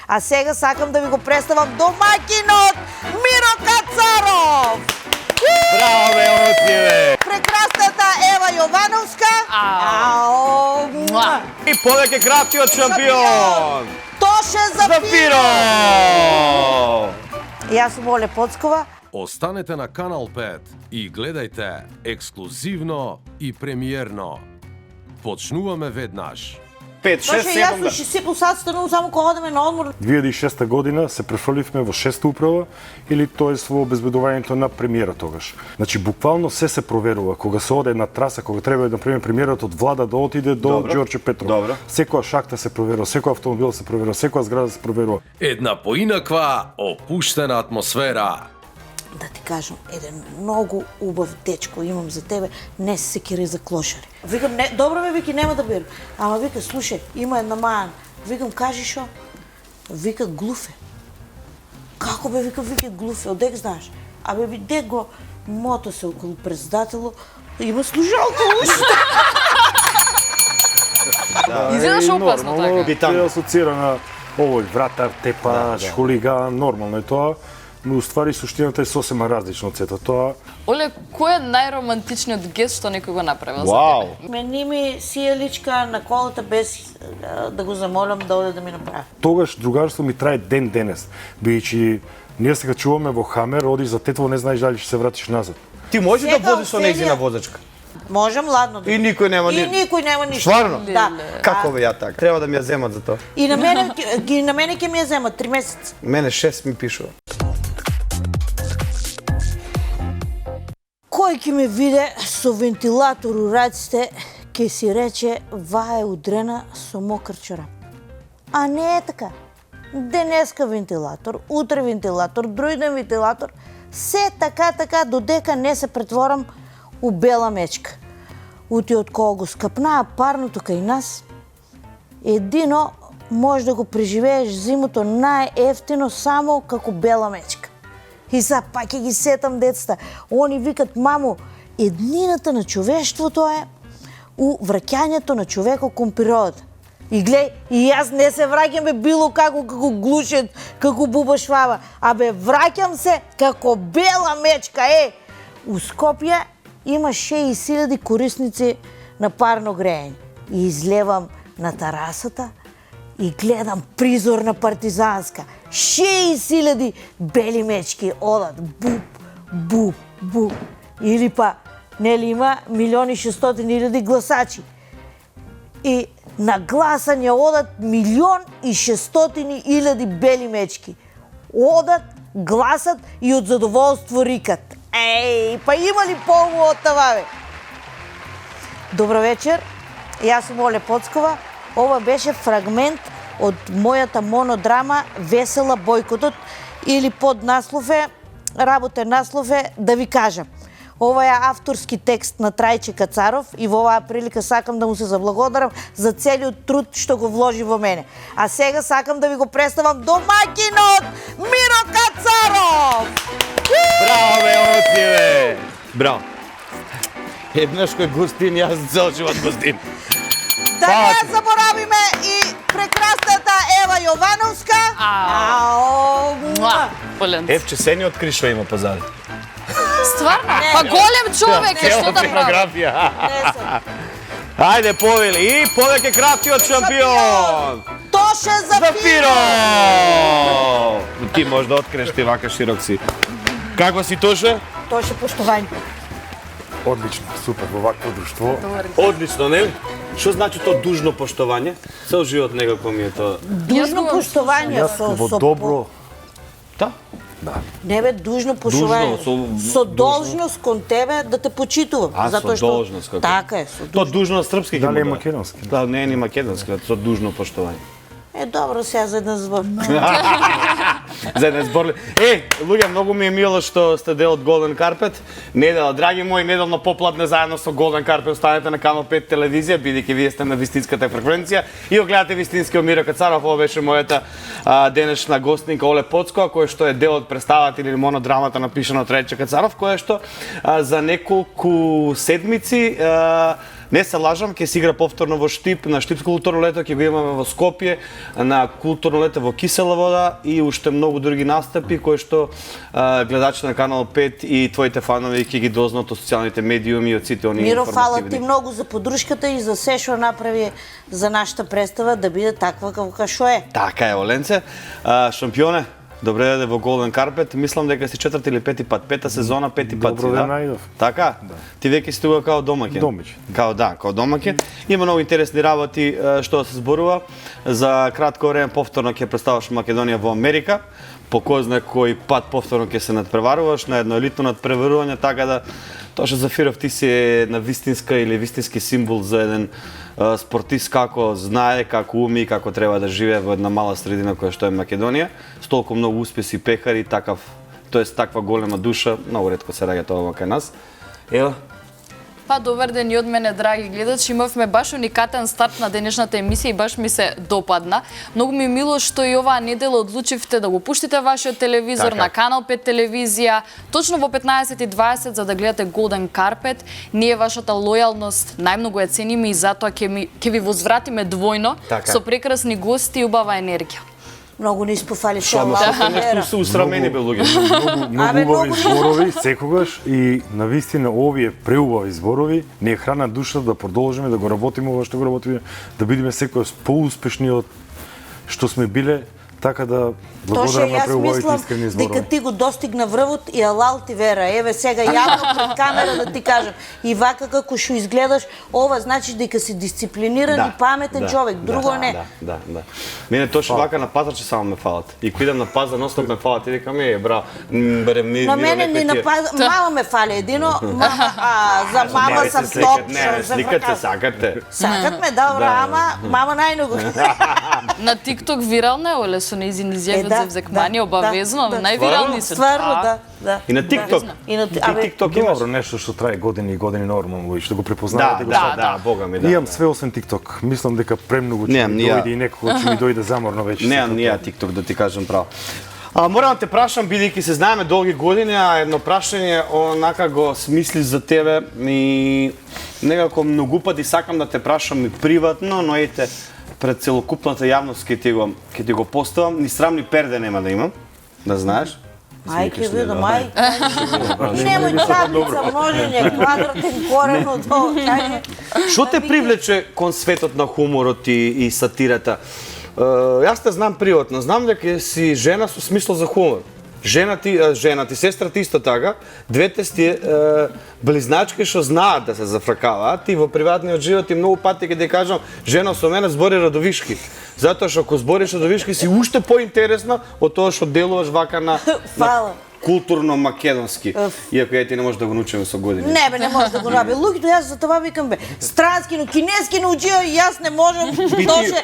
А сега сакам да ви го представам домаќинот Миро Кацаров! Браво, бе, отиве! Прекрасната Ева Јовановска! И повеќе кратиот шампион! Тоше Зафиро! Јас сум Оле Поцкова. Останете на Канал 5 и гледајте ексклузивно и премиерно. Почнуваме веднаш. 5, 6, Тоше, јас 7, уши сепо сад станувам само кога одиме на одмор. 2006 година се префрлivме во 6-та управа или тоест во обезбедувањето на премиера тогаш. Значи буквално се проверува кога се оде на траса, кога треба да премиер премиерот од Влада да отиде до Ѓорче Петров. Добро. Секоја шахта се проверува, секој автомобил се проверува, секоја зграда се проверува. Една поинаква опуштена атмосфера. Да ти кажам, еден многу убав дечко имам за тебе, не се секири за клошари. Викам, не, добро ме, вики, нема да берам. Ама вика, слушај, има една мајан. Викам, кажи шо? Вика, глуфе. Како бе, вика, глуфе, одек знаеш? Абе, виде го, мото се околу председатело, има служалка уште. Изгледаш опасно така. Се асоцира на овој вратар, тепаш, хулиган, нормално е тоа. Но уствари суштината е сосема различна од сето тоа. Оле, кој е најромантичниот гест што некој го направил за Вау! тебе? Мени ми сијаличка на колата без да го замолам да оде да ми направи. Тогаш другарство ми трае ден денес, бидејќи ние сега чуваме во Хамер, одиш за тетво, не знаеш дали ќе се вратиш назад. Ти може да Сега возиш со нејзина оценија- возачка? Можам, ладно. И никој нема И никој нема ништо. Стварно? Да. Како бе ја така? Треба да ми ја земат за тоа. И на мене ќе ми ја земат 3 месеца. Мене 6 ми пишува. Кој ќе ме виде со вентилатор у раците, ќе си рече, ва е удрена со мокар чорап. А не е така. Денеска вентилатор, утре вентилатор, друиден вентилатор, се така додека не се претворам у бела мечка. Ути од кога го скапнаа парното кај нас, едино може да го преживееш зимото најефтино само како бела мечка. И сега пак ќе ги сетам децата. Они викат, мамо, еднината на човештвото е у враќањето на човекот кон природата. И глеј, и јас не се враќам бе било како глушет, како буба шваба, а бе враќам се како бела мечка. У Скопје има 6000 корисници на парно грејење. И излевам на терасата и гледам призор на Партизанска. 6000 бели мечки одат буп. Или па, нели има 1.600.000 гласачи. И на гласање одат 1.600.000 бели мечки. Одат, гласат и од задоволство рикат. Па има ли полу од това, бе? Добро вечер, јас сум Оле Поцкова. Ова беше фрагмент од мојата монодрама Весела Бојкотот или под наслов е, работен наслов е Да ви кажам. Ова е авторски текст на Трајче Кацаров и во оваа прилика сакам да му се заблагодарам за целиот труд што го вложи во мене. А сега сакам да ви го представам домаќинот Миро Кацаров! Браво, бе, отиве! Браво. Еднаш кој гостин, јас цел живот гостин. Да не ја заборавиме и прекрасната Ева Јовановска. Полен. Евче сениот кришва има позади. Стварно? Па голем човек е, што да прави? Фотографија. Не сум. Ајде, повели. И повеќе кратиот шампион! Тоше Зафиро! Зафиро! Ти можеш да откриеш, ти вака широк си. Како си, Тоше? Тоше поштовање. Одлично, супер, во вакво друштво. Одлично, нели? Што значи то дужно поштовање? Цел живот некако ми е тоа. Дужно поштовање Во добро. Да? Не бе, дужно поштовање. Дужно, Со должност кон тебе да те почитувам. А, со затоа што должност, како? Така е, со Тоа должност. дужно српски Дали е ќе македонски? Да, не е ни македонски, со дужно поштовање. Добро, сега за еден збор. За еден збор. Луѓе, многу ми е мило што сте дел од Golden Carpet. Недела, драги мои, неделно попладне заедно со Golden Carpet останете на Канал 5 телевизија, бидејќи вие сте на вистинската фреквенција и го гледате вистинскиот Миро Кацаров. Ова беше мојата денешна гостинка Оле Поцкова, која што е дел од представата или монодрамата напишана од Трајче Кацаров, која што за неколку седмици Не се лажам, ќе се игра повторно во Штип, на Штипско културно лето ќе го имаме во Скопје, на културно лето во Кисела вода и уште многу други настапи кои што гледачите на Канал 5 и твоите фанови ќе ги дознаат од социјалните медиуми и од сите оние Миро, фала информативни. ти многу за подрушката и за се што направи за нашата представа да биде таква како што е. Така е, Оленце. Шампионе, добре дојде во Golden Carpet. Мислам дека си четврти или пети пат, пета сезона, пети пат. Добро си, да да? најдов. Така? Да. Ти веќе си тука као домаќин. Домаќин. Као домаќин. Има многу интересни работи што се зборува. За кратко време повторно ќе представаш Македонија во Америка. По кој знае кој пат повторно ќе се надпреваруваш на едно елитно надпреварување, така да тоа што Зафиров ти си на вистинска или вистински символ за еден спортист како знае, како уми и како треба да живее во една мала средина која што е Македонија, с толку многу успеси пехари, таква голема душа, многу ретко се раѓа тоа кај нас. Ева, Па, добар ден и од мене, драги гледачи. Имавме баш уникатен старт на денешната емисија и баш ми се допадна. Многу ми е мило што и оваа недела одлучивте да го пуштите вашиот телевизор Така. на Канал 5 телевизија, точно во 15:20 за да гледате Golden Carpet. Ние вашата лојалност најмногу ја цениме и затоа ќе ви возвратиме двојно Така. со прекрасни гости и убава енергија. Многу ни испофали се шо Лала. нешто се усрамени бе луѓе. Абе, Многу убави многу зборови секогаш и навистина овие преубави зборови не е храна душа да продолжиме да го работиме ова што го работиме, да бидеме секојаш поуспешни од што сме биле, така да Тоше, благодарам на јас преубавите мислам искрени дека зборови. ти го достигна врвот и алал ти вера. Еве сега јавно пред камера да ти кажам. И вака како што изгледаш, ова значи дека си дисциплиниран и паметен човек, друго не. Да. Мене точно вака на пазар че само ме фалат. И кога идам на пазар, ностоп ме фалат и викам, браво, барем ми На мене ни напада, мама ме фали едино, за мама сам топ. Не, сликате, сакате. Сакат ме, добро, ама мама најногу. На TikTok вирална е оле со нејзини изјави од Зевзекмани, обавезно, највирални се. Стварно, да. И на TikTok. И на И TikTok имаш. Добро, нешто што трае години и години нормално и што го препознавате. Да, бога ми, да. Имам све освен TikTok. Мислам дека премногу ќе Немам ми ни ја. дојде и некој ќе ми дојде заморно веќе. Немам ни ја TikTok да ти кажам право. Морам да те прашам, бидејќи се знаеме долги години, а едно прашање онака го смисли за тебе и некако многу пати сакам да те прашам и приватно, но ете пред целокупната јавност ќе ти го поставам. Ни срам ни перде нема да имам, да знаеш. Мајке видам, Немој таблица, множење, квадратен корен од тоа. Што те привлече кон светот на хуморот и сатирата? Јас те знам приватно, знам дека си жена со смисла за хумор. Жена ти, сестра ти исто така, двете сте близначки што знаат да се зафракаваат и во приватниот живот и многу пати ќе ти кажам, жена со мене збори родовишки. Затоа што ако збориш родовишки си уште поинтересна од тоа што делуваш вака на Фала. културно македонски. Иако ја ти не можеш да го научиме со години. Не бе, не може да го наби. Луѓето јас за тоа викам бе, странски, но кинески научија и јас не можам.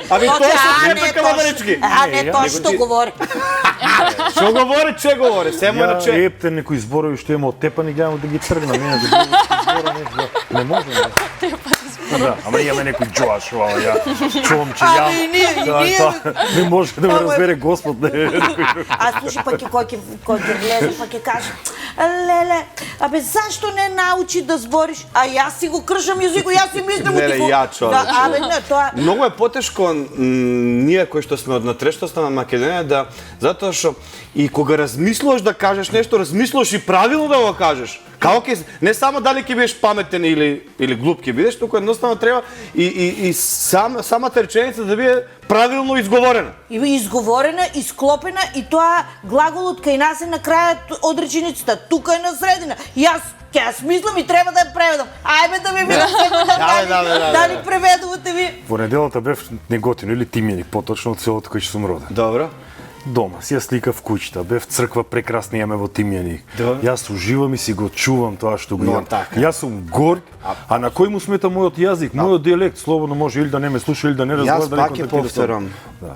Аби тоа се така мамарички. Не, тоа што говори. Што говори, че говори, се мора Ја че. епте некои зборови што има од тепани гледам да ги тргнам, мене да збора не може. Да, ама имаме некој џоаш ова, ја чувам че ја. Ами и ние. Не може да ме разбере Господ. А слушай, пак кој ќе гледа, пак ќе каже, леле, абе зашто не научи да збориш? А јас си го кршам јазикот, јас си мислам Леле, ја, човече. Абе не, тоа Многу е потешко ние кои што сме од натрешноста на Македонија да затоа што и кога размислуваш да кажеш нешто, размислуваш и правилно да го кажеш. Како ќе не само дали ќе бидеш паметен или глуп ќе бидеш, туку едноставно треба и самата реченица да биде правилно изговорена. и изговорена, исклопена и тоа глаголот кај нас е на крајот од реченицата. Тука е на средина. Јас смислам и треба да ја преведам. Ајде да ми видам дали преведувате ви. Во неделата бев Неготино или Тимјаник, поточно од селото кај што сум роден. Добро. Дома, си ја слика в куќата, бев црква прекрасна имаме во Тимјаник. Јас уживам и си го чувам тоа што го имам. така. Јас сум горд, а на кој му смета мојот јазик, мојот дијалект, слободно може или да не ме слуша или да не разбира, Јас дали пак ќе контактира со- повторам. Да.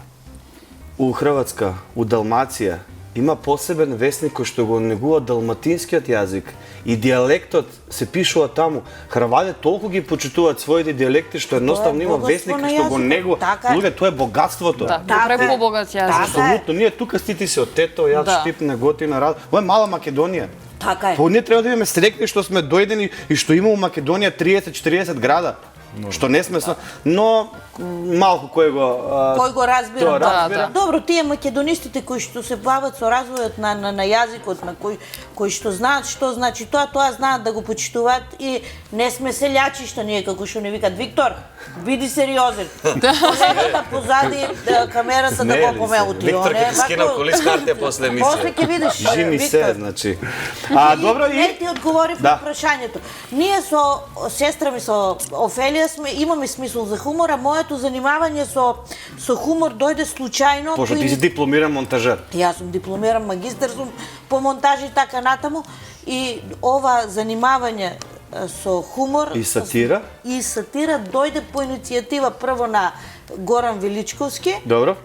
У Хрватска, у Далмација, има посебен весник кој што го негува далматинскиот јазик и дијалектот се пишува таму. Хрватите толку ги почитуваат своите дијалекти што едноставно има богатство весник на што го јазикот. негува. Така е. Луѓе, тоа е богатството. Да, Така е. препобогат јазик. Апсолутно, ние тука стити се од Тето, јас Да. Штип, Неготина, Рад. Ова е мала Македонија. Така е. Па ние треба да имаме среќни што сме дојдени и што има у Македонија 30-40 града. Што не смесно, но малку кој го разбира. тоа разбира. Добро, тие македонистите кои што се бават со развојот на јазикот, на кои што знаат што значи тоа знаат да го почитуваат и не сме селјачи што ние како што не викат Виктор, биди сериозен. Колегата позади камерата да го помелути. Виктор ќе ти скина колискарте после емисија. После ќе видиш. Жими се, значи. Добро и не ти одговорив на прашањето. Ние со сестра ми со Офелија имаме смисол за хумор, а моето занимавање со хумор дојде случајно. Пошто ти си дипломиран монтажер. Јас сум дипломиран магистар сум по монтажи и така натаму и ова занимавање со хумор И сатира дојде по иницијатива прво на Горан Величковски. Добро.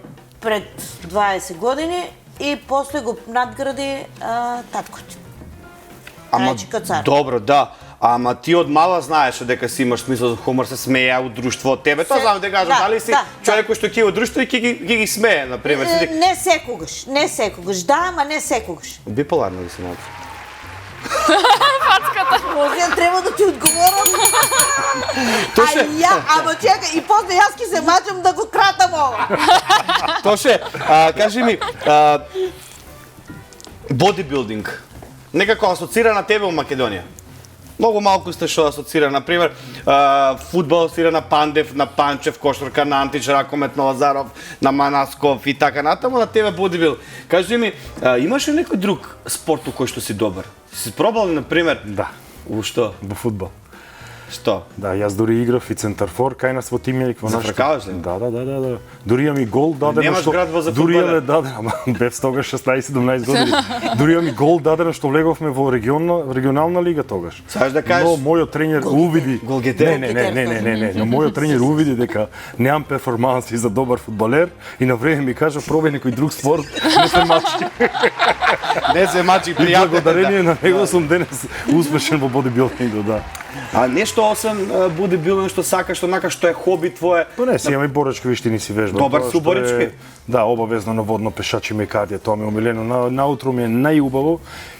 Пред 20 години и после го надгради таткото. Добро, да. Ама ти од мала знаеш дека си имаш смисол за хумор, се смеја у друштво од тебе. Тоа знам да кажам, дали си човек кој што ќе во друштво и ќе ги смее, на пример. Не секогаш. Да, ама не секогаш. Биполарно ли си малку? Пацката. Може треба да ти одговорам. Ама чекај, и после јас ќе се мачам да го кратам ова. Тоше, кажи ми, бодибилдинг, некако асоцира на тебе во Македонија? Многу малку сте што асоцира, например, фудбал асоцира на Пандев, на Панчев, кошарка на Антич, ракомет на Лазаров, на Манасков и така натаму, на тебе бодибилдинг. Кажи ми, имаш ли некој друг спорт у кој што си добар? Си пробал ли, например? Да. У што? Во фудбал. Што? Да, јас дури играв и центарфор кај нас во Тимјаник во нашето. Зафркаваш ли? Да. Дури имам и гол дадено што. Немаш градба за дури фудбалер. дадено, ама бев тогаш 16-17 години. Дури имам и гол дадено што влеговме во регионална лига тогаш. Сакаш да кажеш? Но мојот тренер увиди. Голгетер. Не. Но мојот тренер увиди дека немам перформанси за добар фудбалер и на време ми кажа пробај некој друг спорт, не се мачи. Не се мачи, И пријатно. благодарение на него сум денес успешен во бодибилдингот, да. А нешто освен бодибилдинг што сакаш, што е хоби твое? Па не, си имам и боречки виштини си вежбам. Добар Тоа су што е- боречки? Да, обавезно на водно пешачи мекадија, тоа ми е омилено. Наутро ми е најубаво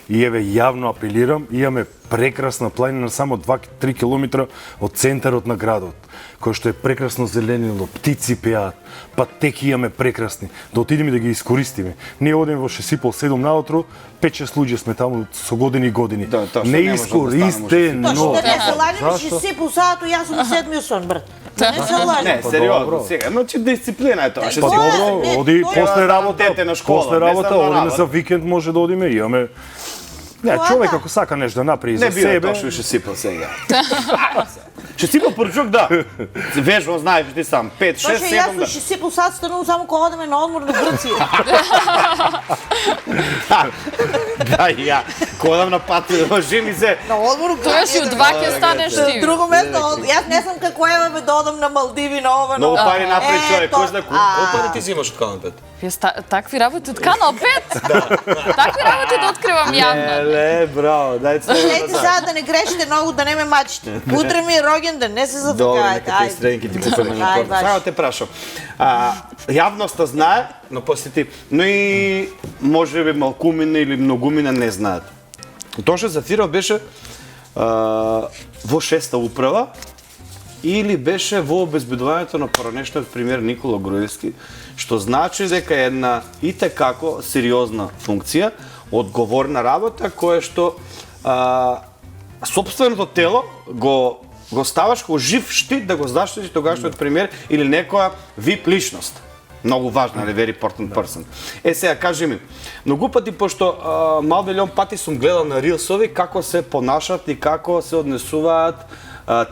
и еве јавно апелирам, имаме прекрасна планина само 2-3 километра од центарот на градот, кој што е прекрасно зеленило, птици пеат, патеки имаме прекрасни, да отидеме да ги искористиме. Ние одиме во Шесипол 7 наутро, 5-6 луѓе сме таму со години и години. Да, тоа што не не може да искористено. Точно, да не се лажем, Зашто? ќе си по саато, јас сум 7 сон, брат. Не се лажем. Не, сериозно, сега, значи дисциплина е тоа. Па Тоа е, добро, не, оди тоа е- после работа, Дете на школа, после не работа, само на одиме работа. за викенд, може да одиме, имаме. Не, Тоа човек да. ако сака нешто да направи Не за бива себе, точно ще сипал сега. Ще сипал поручок, да. Вежбам, знаеш ти сам. 5, 6, Точно, 7, јас да. ще си по саат станувам само кога одиме на одмор на Грција. Да, и ја. Кодам на пат, жими се. На одмор Тоа си од два ќе станеш ти. Друго место, јас не сум како Ева да одам на Малдиви на ова. Многу пари напред човек, кој знае Колку пари ти взимаш од Канал 5? Такви работи од Канал 5? Такви работи да откривам јавно. Ле, браво, дај се. Ете сега да не грешите многу, да не ме мачите. Утре ми е роѓенден, не се Добре, зафакајте. нека ти среднки ти купиме на Ај, торта. баш. Само те прашам. Јавноста знае, но посети, но и може би малкумина или многумина не знаат. Тоше Зафиров беше во 6-та управа или беше во обезбедувањето на поранешниот премиер Никола Груевски, што значи дека е една итекако сериозна функција, одговорна работа која што сопственото тело го ставаш како жив штит да го заштити тогашниот премиер или некоја VIP личност. Многу важна, very important person. Сега, кажи ми, многу пати, пошто мал милион пати сум гледал на рилсови како се понашат и како се однесуваат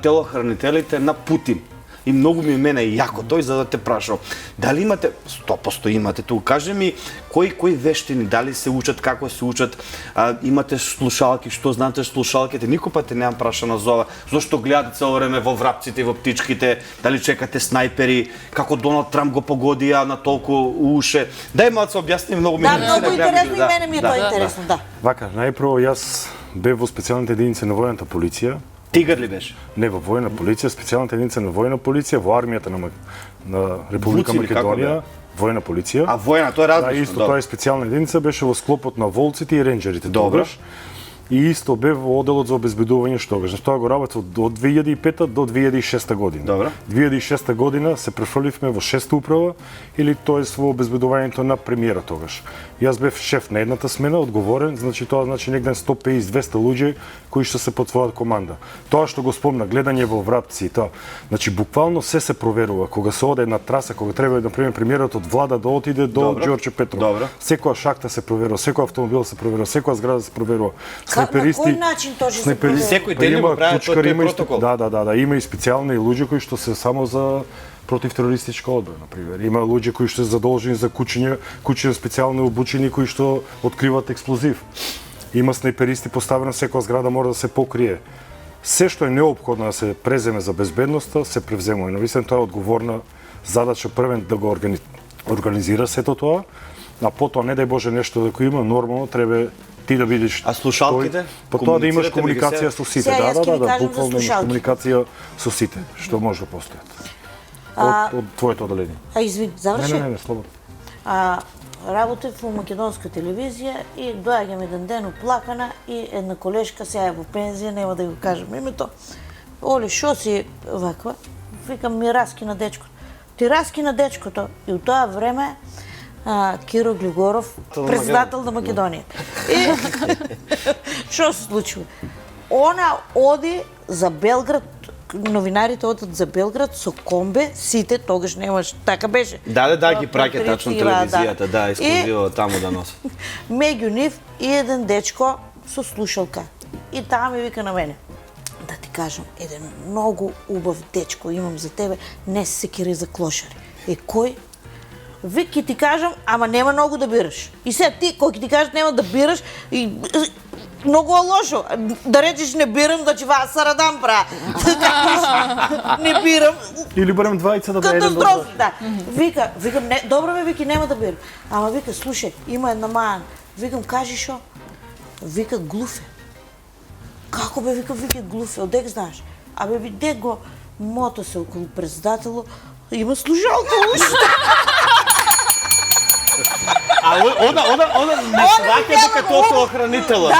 телохранителите на Путин. И многу ми мене јако тој за да те прашам. Дали имате 100% имате тука? Кажи ми кои вештини, дали се учат, како се учат, имате слушалки, што знаете слушалките? Никој пат немам прашано за ова. Зошто гледате цело време во врапците и во птичките? Дали чекате снајпери? Како Доналд Трамп го погодија на толку уше? Дај малку се објасни, многу ми Да, многу интересно и мене ми е тоа интересно, да. Вака, најпрво јас бев во специјалните единици на војната полиција. Тигар ли беше? Не во војна полиција, специјалната единица на војна полиција, во армијата на Република Вуци ли, како Македонија, бе? војна полиција. А војна, тоа е Да, различно. исто тоа е специјална единица, беше во склопот на волците и ренџерите Добро. тогаш. и исто бев во одделот за обезбедување штогаш. Тоа го работев од 2005 до 2006 година. Добро. 2006 година се префрлив во 6 управа или тоест во обезбедувањето на премиерот тогаш. Јас бев шеф на едната смена, одговорен, значи тоа значи негде 150-200 луѓе кои што се под својата команда. Тоа што го спомна, гледање во вратци и тоа. Значи буквално се проверува кога се оде на траса, кога треба да например премиерот од Влада да отиде до Ѓорче Петров. Добро. Секоја шахта се проверува, секој автомобил се проверува, секоја зграда се проверува. На кој начин точно се проверува? Секој ден го прават тој протокол. Да, има и специјални луѓе кои што се само за противтерористичка одбрана, например. Има луѓе кои што се задолжени за кучиња специјално обучени кои што откриваат експлозив. Има снайперисти поставени, секоја зграда мора да се покрие. Се што е неопходно да се преземе за безбедноста, се превземува. Навистина тоа е одговорна задача првен да го организира сето тоа, а потоа не дај Боже нешто да има, нормално треба ти да видиш. А слушалките? Потоа да имаш комуникација со сите. Сега, јас ќе ви кажам за буквално имаш слушалките. комуникација со сите, што може да постојат. Од твоето одделение. Извини, заврши? Не, слободно. Работев во македонска телевизија и доаѓам еден ден оплакана и една колешка, сега е во пензија, нема да го кажам името. Оле, шо си ваква? Викам, ми раскина дечко. Ти раскина дечкото. И у тоа време Киро Глигоров, председател на Македонија. И шо се случува? Она оди за Белград, новинарите одат за Белград со комбе, сите, тогаш немаш, така беше. Да, ги праќа тачно телевизијата, да, ексклузиво таму да носат. Меѓу нив и еден дечко со слушалка. И таа ми вика на мене, да ти кажам, еден многу убав дечко имам за тебе, не се секири за клошари. Кој? Вики ти кажам, ама нема многу да бираш. И сега ти, кој ти кажеш нема да бираш, и многу е лошо. Да речеш не бирам, значи вас сарадам пра. Не бирам. Или барем двајца да еден Катастрофа, да. Викам, не, добро ме, Вики, нема да бирам. Ама вика, слушај, има една мајан. Викам, кажи шо? Вика, глуфе. Како бе, вика, глуфе, одек знаеш? Абе, биде го мото се околу председатело, има слушалка уште. А она не сваќа дека тоа се охранителот.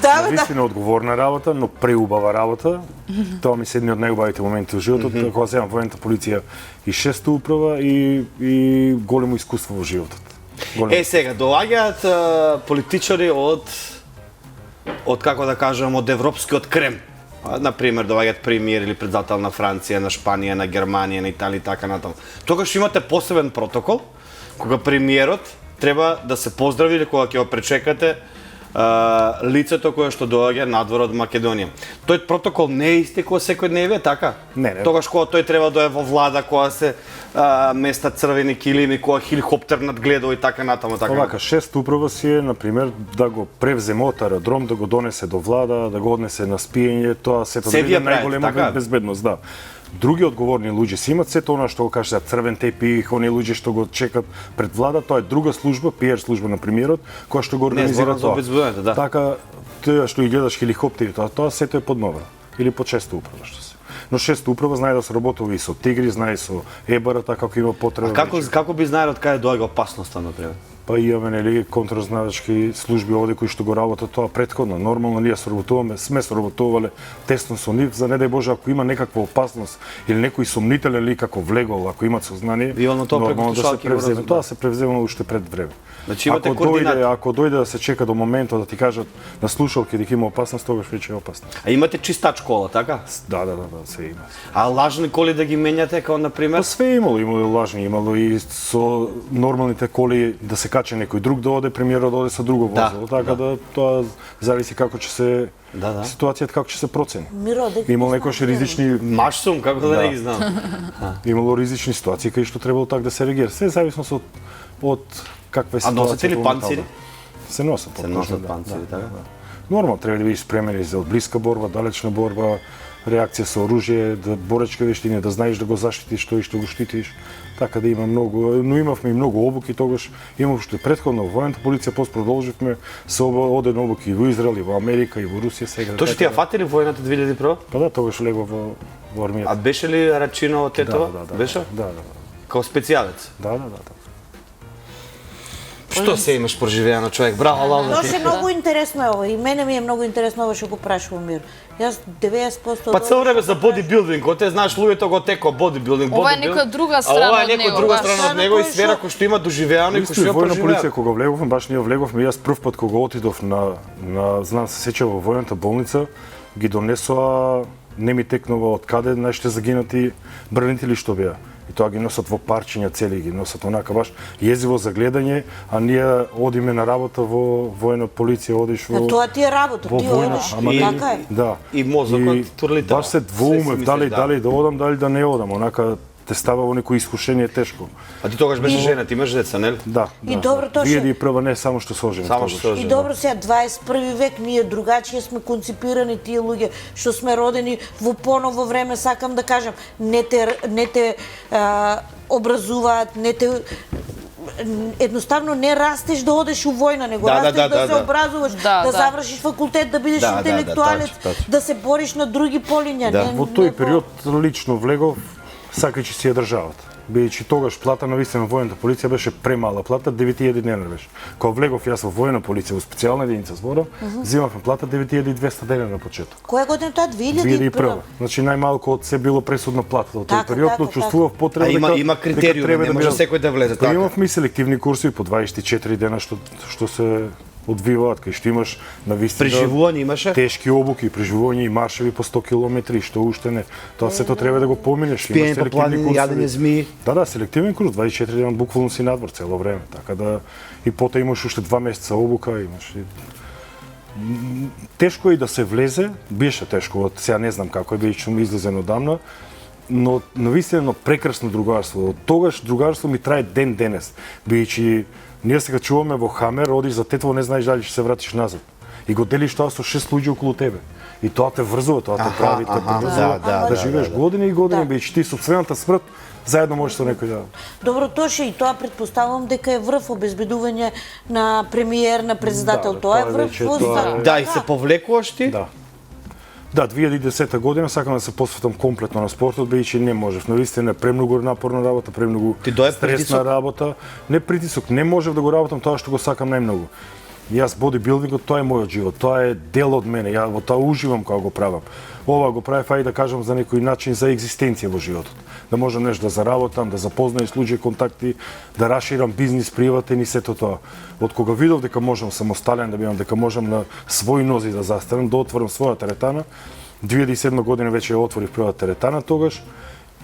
Да, Вистина одговорна работа, но преубава работа. Тоа ми се едни од најубавите моменти во животот, кога земам воената полиција и 6 управа и големо искуство во животот. Сега доаѓаат политичари од како да кажам, од европскиот крем. Например, доаѓаат премиер или председател на Франција, на Шпанија, на Германија, на Италија и така натаму. Тогаш имате посебен протокол кога премиерот треба да се поздрави или кога ќе го пречекате лицето кое што доаѓа надвор од Македонија. Тој протокол не е исти кога секој дневе, така? Не. Тогаш кога тој треба да е во влада, кога се места црвени килими, кога хеликоптер надгледува и така натаму, така. Овака, 6 управа си е, например, да го превземе од аеродром, да го донесе до влада, да го однесе на спиење, тоа сето да биде најголема безбедност, да. Други одговорни луѓе си имат сето она што го кажа црвен тепих, оние луѓе што го чекат пред влада, тоа е друга служба, PR служба на премиерот, која што го организира тоа. Да. Така, тоа што и гледаш хеликоптери, тоа сето е под нова или под 6 управа што се. Но 6 управа знае да се работува и со Тигри, знае со Ебара, така како има потреба. А како би знаел од каде доаѓа опасноста, например? Па имаме нели контразнавачки служби овде кои што го работат тоа претходно. Нормално ние соработуваме, сме соработувале тесно со нив, за не дај Боже ако има некаква опасност или некој сомнителен ли како влегол, ако имат сознание, нормално да се превземе. Тоа се превзема уште пред време. Значи имате координат. Ако дојде да се чека до моментот да ти кажат на слушалки дека има опасност, тогаш веќе е опасно. А имате чистач кола, така? Да, се има. А лажни коли да ги менјате, како на пример? Па све имало лажни, имало и со нормалните коли да се каче некој друг да оде, премиерот да оде со друго возило, така да тоа зависи како ќе се ситуацијата како ќе се процени. Имало некојаш ризични Маш сум, како да не ги знам. Имало ризични ситуации кај што требало така да се реагира. Се зависно од каква е ситуација. А носите ли панцири? Се носат. Се носат панцири, така? Нормално треба да бидеш спремен за блиска борба, далечна борба, реакција со оружје, да боречки вештини, да знаеш да го заштитиш тој што го штитиш. Така да има многу, но имавме и многу обуки тогаш. Имав уште претходно во воената полиција, после продолживме се оден обуки и во Израел, и во Америка, и во Русија сега. Тоа што ти ја фатили воената 2001? Па да, тогаш легва во армијата. А беше ли Рачино Тетова? Да. Беше? Да. Као специјалец? Да. Што се имаш преживеано, човек? Браво, Лало. Тоа е многу интересно е ова и мене ми е многу интересно ова што го прашува Мир. Јас 90% Па цело време за бодибилдинг, те знаеш луѓето го теко бодибилдинг, Ова е некоја друга страна ова е од некоја него, друга баш. страна од него и сфера кој што има доживеано и кој што ја војна полиција преживеа. кога влеговме, баш ние влеговме, јас прв пат кога отидов на знам се сеќа во војната болница, ги донесоа не ми текнува од каде нашите загинати бранители што беа. И тоа ги носат во парчиња цели, ги носат онака баш језиво за гледање, а ние одиме на работа во војна полиција, одиш во Тоа ти е работа, во ти војна, одиш, ама така е. Да. И мозокот турлита. Баш се двоумев дали да одам, дали да не одам, онака те става во некој искушение тешко. А ти тогаш беше жена, ти имаш деца, нели? Да. И да, добро, тоа ше- 2001 не само што сожен. Само што И сожен. добро сега 21 век ние другачие сме конципирани тие луѓе што сме родени во поново време, сакам да кажам, не те образуваат, не те едноставно не растеш да одеш у војна, него растеш да се образуваш, да завршиш факултет, да бидеш интелектуалец, да се бориш на други полиња. Во тој период лично влегов сакајќи си ја државата. Бидејќи тогаш плата на вистина војната полиција беше премала плата, 9000 денара беше. Кога влегов јас во војна полиција, во специјална единица збора, земавме плата 9200 денара на почеток. Која година тоа? 2001. Значи најмалку од се било пресудна плата во тој Така, период, така, но чувствував потреба Има критериуми, не може секој да влезе, Па така. имавме селективни курсови по 24 дена што се одвиваат, кај што имаш на вистина Преживување имаше? тешки обуки, преживување и маршеви по 100 километри, што уште не. Тоа сето треба да го поминеш. Спиење Имаш по планини, јадење змии. Да, селективен курс, 24 дена буквално си надвор цело време, така да и потоа имаш уште 2 месеца обука, имаш и тешко е да се влезе, беше тешко, од сега не знам како е, бидејќи сум излезен одамна, но навистина прекрасно другарство. Од тогаш другарство ми трае ден денес, бидејќи ние се качуваме во Хамер, одиш за Тетово, не знаеш дали ќе се вратиш назад. И го делиш тоа со 6 луѓе околу тебе. И тоа те врзува, тоа те прави, те поврзува, да живееш години и години, бидејќи ти собствената смрт заедно можеш со некој да. Добро, тоше и тоа предпоставувам дека е врв обезбедување на премиер, на председател. Да, Тоа е тоа врв веќе, во тоа е- Да, и се повлекуваш ти? Да. Да, 2010 година сакам да се посветам комплетно на спортот, бидејќи не можев. Навистина премногу напорна работа, премногу Ти дое стресна притисок? работа. Не притисок, не можев да го работам тоа што го сакам најмногу. Јас бодибилдингот, тоа е мојот живот, тоа е дел од мене, ја во тоа уживам кога го правам. Ова го правев, ајде да кажам, за некој начин за екзистенција во животот. Да можам нешто да заработам, да запознаем луѓе, контакти, да расширам бизнис, приватен и сето тоа. Од кога видов дека можам самостален да бидам, дека можам на своји нози да застанам, да отворам своја теретана, 2007 година веќе ја отворив првата теретана тогаш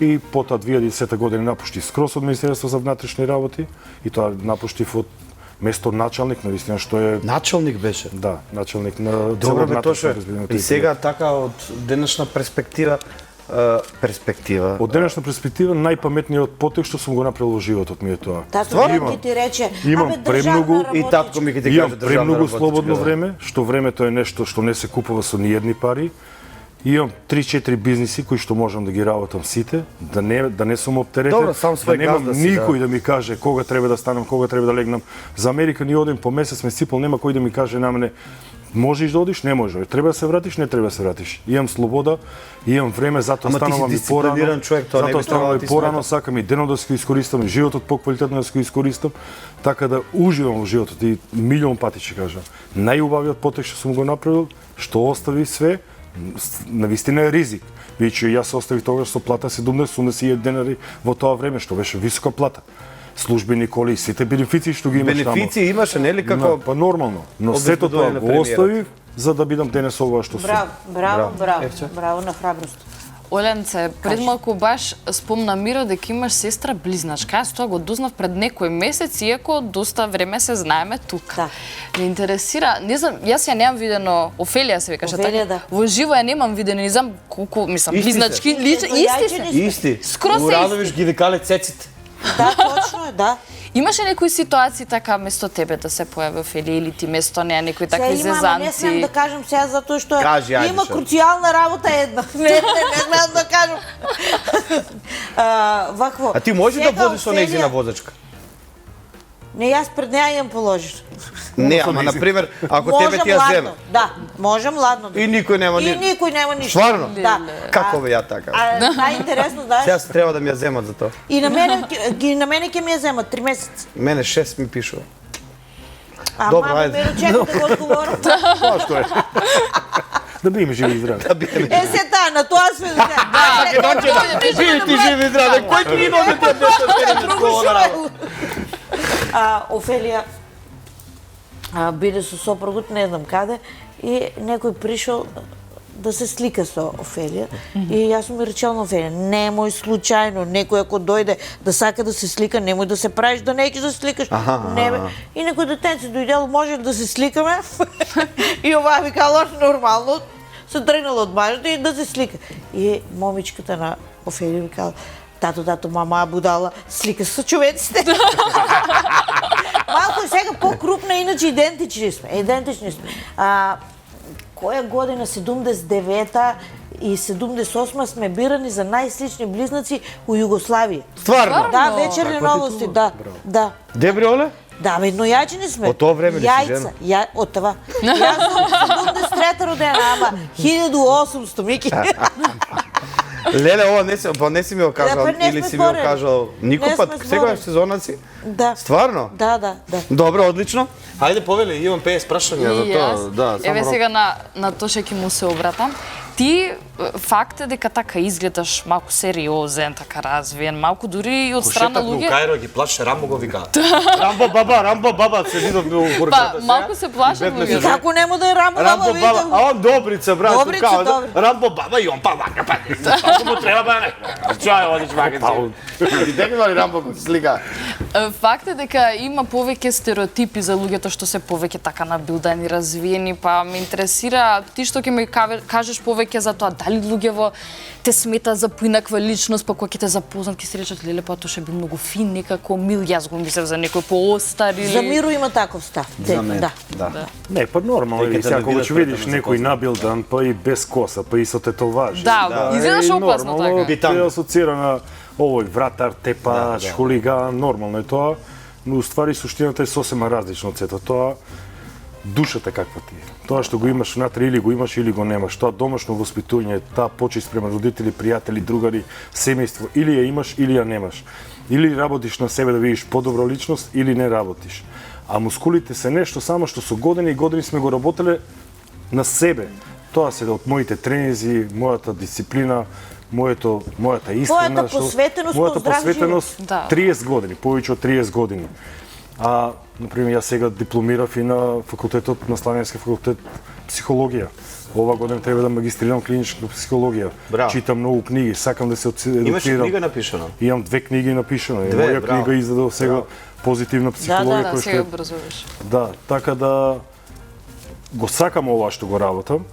и потоа 2010 година напуштив скрос од Министерство за внатрешни работи и тоа напуштив од место началник, навистина што е Началник беше. да, началник на Добро цело бе, Тоше. внатрешно И сега така од денешна перспектива, Од денешна перспектива најпаметниот потек што сум го направил во животот ми е тоа. Тато ќе ти рече, имам абе, премногу државна и татко ми ќе ти Имам каже државна премногу работичка, слободно да. време, што времето е нешто што не се купува со ниедни пари. Имам 3-4 бизниси кои што можам да ги работам сите, да не сум оптеретен, Добро, сам свој да немам газда си, никој да. да ми каже кога треба да станам, кога треба да легнам. За Америка ни одим по месец, ме сипал, нема кој да ми каже на мене можеш да одиш, не можеш. Треба да се вратиш, не треба да се вратиш. Имам слобода, имам време, затоа Ама ти си станувам и дисциплиниран порано. човек, тоа не би Затоа станувам требало и да ти порано, смета. сакам и денот да се го искористам, и животот поквалитетно да се го искористам, така да уживам во животот и милион пати ќе кажам. Најубавиот потек што сум го направил, што остави све, навистина е ризик. Бидејќи јас оставив тогаш со плата 70-80 денари во тоа време, што беше висока плата. Службени коли, сите бенефиции што ги имаш таму. Бенефиции имаше, нели, како... Па нормално, но сето тоа обезбедување на го премиерот. оставив за да бидам денес ова што сум. Браво на храброст. Оленце, пред малку баш спомна Миро дека имаш сестра близначка. Јас тоа го дознав пред некој месец, иако доста време се знаеме тука. Да. Ме интересира, не знам, јас ја немам видено, Офелија се викаше Офелија, така. да. Во живо ја немам видено, не знам колку, мислам, Исти се. близначки, Исти исти се. јајчени. Исти. Скроз се Урадовиш ги викале цеците. Да, точно е, да. Имаше некои ситуации така место тебе да се појави Офелија или ти место неа некои такви Сега има, ама не смеам зезанци? да кажам сега затоа што Кажи, ајде, има шо. круцијална работа една. Не смеам да кажам. Вакво. А ти можеш да сега возиш со нејзина Офелија- возачка? Не, јас пред неја имам положиш. Не, ама на пример, ако тебе ти ја земе Да, можем ладно. и никој нема И ни... никој нема ништо. Стварно? Да. Како бе ја така? А најинтересно, знаеш, Сега треба да ми ја земат за тоа. и на мене ќе ми ја земат 3 месеци. Мене 6 ми пишува. Добро, Ама ајде. ме чекам да го одговорам. Тоа што е. Да биме живи и здрави. Се таа, на тоа сме да Живи ти живи здраве. Кој ти дојде те Офелија биде со сопругот, не знам каде, и некој пришол да се слика со Офелија. И јас му речел на Офелија, немој случајно, некој ако дојде да сака да се слика, немој да се правиш да не ќе да сликаш. Не бе. И некој детенце дојдел, може да се сликаме? И оваа викала нормално, се тргнала од мажда и да се слика. И момичката на Офелија викала, тато, мама будала, слика со човеците. Малку сега по-крупна, иначе идентични сме. Која година, 79-та и 78-та сме бирани за најслични близнаци у Југославија. Стварно? Да, вечерни новости, да. Дебри Оле? Да, бе, еднојајчени сме. Од тоа време ли си жена? Од това. Јас сум 73-та родена, ама 1800, Мики. Леле, ова не си ми го кажал, не или сме си ми го зборени. кажал никој Не пат, сме сега зборени. сезонаци? Да. Стварно? Да. Добро, одлично. Хајде повели, имам 50 прашања за И тоа. јас. да, само Еве рок. сега на Тоше ќе му се обратам. Ти факт е дека така изгледаш малку сериозен, така развиен, малку дури и од страна Шетав му луѓе. Кајро ги плаше, Рамбо го вика. Рамбо баба, се видов ми у горката. Па, малку се плашат Бедна луѓе. жена. Како нема да е Рамбо Рамбо баба, баба, видам. а он Добрица, брат, Добрица, као, добри. Рамбо баба и он па вака, па. Ако му треба, ба не. Чај, одиш вака. Ти декна ли Рамбо го слика? Факт е дека има повеќе стереотипи за луѓето што се повеќе така набилдани, развиени, па ме интересира ти што ќе ме кажеш повеќе за тоа, дали луѓево те смета за поинаква личност, па кога ќе те запознат ќе си речат леле па Тоше бил многу фин, некако мил, јас го мислев за некој поостар или За Миро има таков став. За мен, Да. да. Не, па нормално Дека е. те Сега да кога видат ќе видиш пред да некој се набилдан, па и без коса, па и со тетоважи. Да, изгледаш опасно така. Битан. Те асоцира на овој вратар, тепач, Да. хулиган, нормално е тоа, но уствари суштината е сосема различна од сето тоа. Душата каква ти е. Тоа што го имаш внатре или го имаш или го немаш. Тоа домашно воспитување, таа почит спрема родители, пријатели, другари, семејство, или ја имаш или ја немаш. Или работиш на себе да видиш подобра личност или не работиш. А мускулите се нешто само што со години и години сме го работеле на себе. Тоа се од моите тренизи, мојата дисциплина, мојата искрена, Твојата посветеност мојата кон здрав посветеност живот. Да. 30 години, повеќе од 30 години. А, например, јас сега дипломирав и на факултетот, на Славенски факултет психологија. Ова година треба да магистрирам клиничка психологија. Браво. Читам многу книги, сакам да се Имаш едуцирам. книга напишана? Имам 2 книги напишано. Две, Моја браво. книга издадов сега позитивна психологија, Да, која сега што брзо беше. да, така да го сакам ова што го работам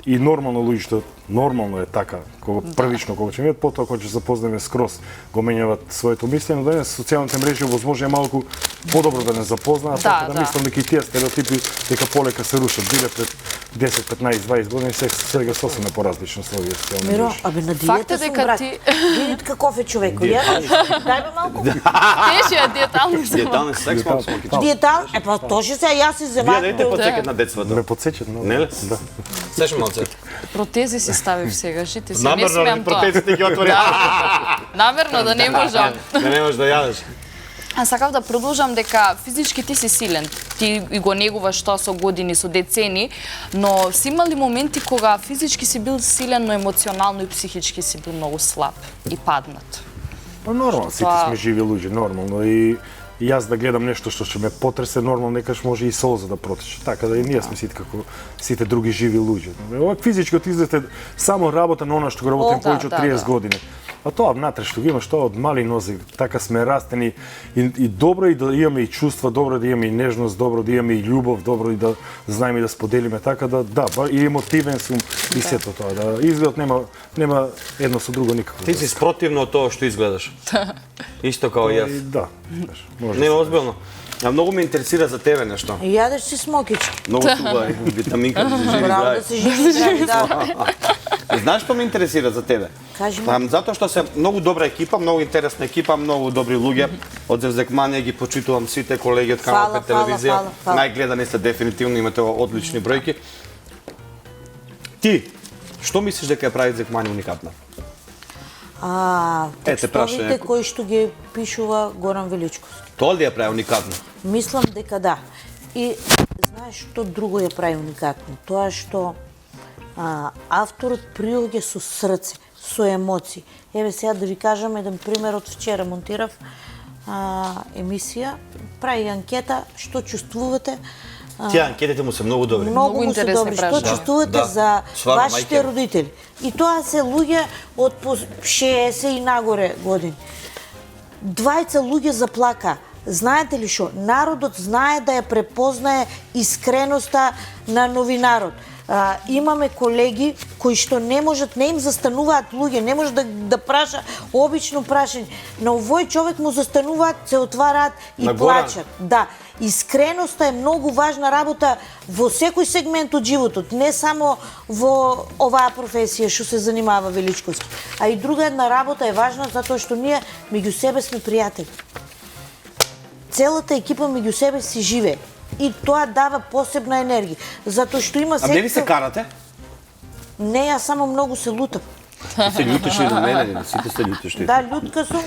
и нормално луѓето, нормално е така, кога првично кога ќе видат, потоа кога ќе се запознаме скроз го менјават своето мислење, но денес социјалните мрежи возможно е малку подобро да не запознаат, така да мислам дека и тие стереотипи дека полека се рушат. Биле пред 10, 15, 20 години, сега сосема поразлично со овие социјални Миро, мрежи. абе на Факт е диета сум, дека брат. ти- Видите каков е човек. Дај ме малку. Теше е диетални се. Диетален секс, малко смоки. Диета, па точно сега јас се Вие земам. дайте подсекат на децата. Ме подсечат много. Не ли? Да. Слушай малце. Протези си ставив сега, жите се, не Намерно смеам тоа. протезите ги отвори. Намерно да не можам. Да не можеш да јадеш. А сакав да продолжам дека физички ти си силен. Ти и го негуваш тоа со години, со децени, но си имали моменти кога физички си бил силен, но емоционално и психички си бил многу слаб и паднат. Па нормално, сите Тоа- сме живи луѓе, нормално и јас да гледам нешто што ќе ме потресе, нормално некаш може и солза да протече. Така да и ние сме сите како сите други живи луѓе. Ова физичкиот изглед е само работа на она што го работим Да, повеќе од да, 30 да. години. А тоа внатре што ги имаш, тоа од мали нозе, така сме растени и добро и да имаме и чувства, добро да имаме и нежност, добро да имаме и љубов, добро и да знаеме да споделиме, така да и емотивен сум и сето тоа. Да изгледот нема едно со друго никако. Ти си спротивно од тоа што изгледаш. Исто као јас. Да, знаеш, може. Не, озбилно. А многу ме интересира за тебе нешто. Јадеш си смокички. Многу субави витаминка да се живи Браво здрави. да се живи здрави, да. Знаеш што ме интересира за тебе? Кажи ми. Па, затоа што се многу добра екипа, многу интересна екипа, многу добри луѓе. Од Зевзекманија ги почитувам сите колеги од Канал Фала, 5 телевизија. фала, фала. Најгледани се дефинитивно, имате одлични бројки. Ти, што мислиш дека ја прави Зекманија уникатна? Ете, Текстовите прашање. кои што ги пишува Горан Величковски. Тоа ли ја прави уникатна? Мислам дека да. И знаеш што друго ја прави уникатно? Тоа што авторот приоѓа со срце, со емоции. Еве сега да ви кажам еден пример од вчера монтирав емисија, прави анкета што чувствувате. Тие анкетите му се многу добри. Многу му се интересни добри. Што прашања. чувствувате Да, за сварно, вашите мајке. родители? И тоа се луѓе од по 60 и нагоре години. Двајца луѓе заплака. Знаете ли што? Народот знае да ја препознае искреноста на новинарот. Имаме колеги кои што не можат, не им застануваат луѓе, не може да праша обично прашање. На овој човек му застануваат, се отвараат и На Горан. плачат. Да, искреноста е многу важна работа во секој сегмент од животот, не само во оваа професија што се занимава Величковски. А и друга една работа е важна затоа што ние меѓу себе сме пријатели. Целата екипа меѓу себе си живее. И тоа дава посебна енергија. Затоа што има А не ли се карате? Не, јас само многу се лутам. Ти се љутиш и на мене, сите се љутиш. Да, лутка сум,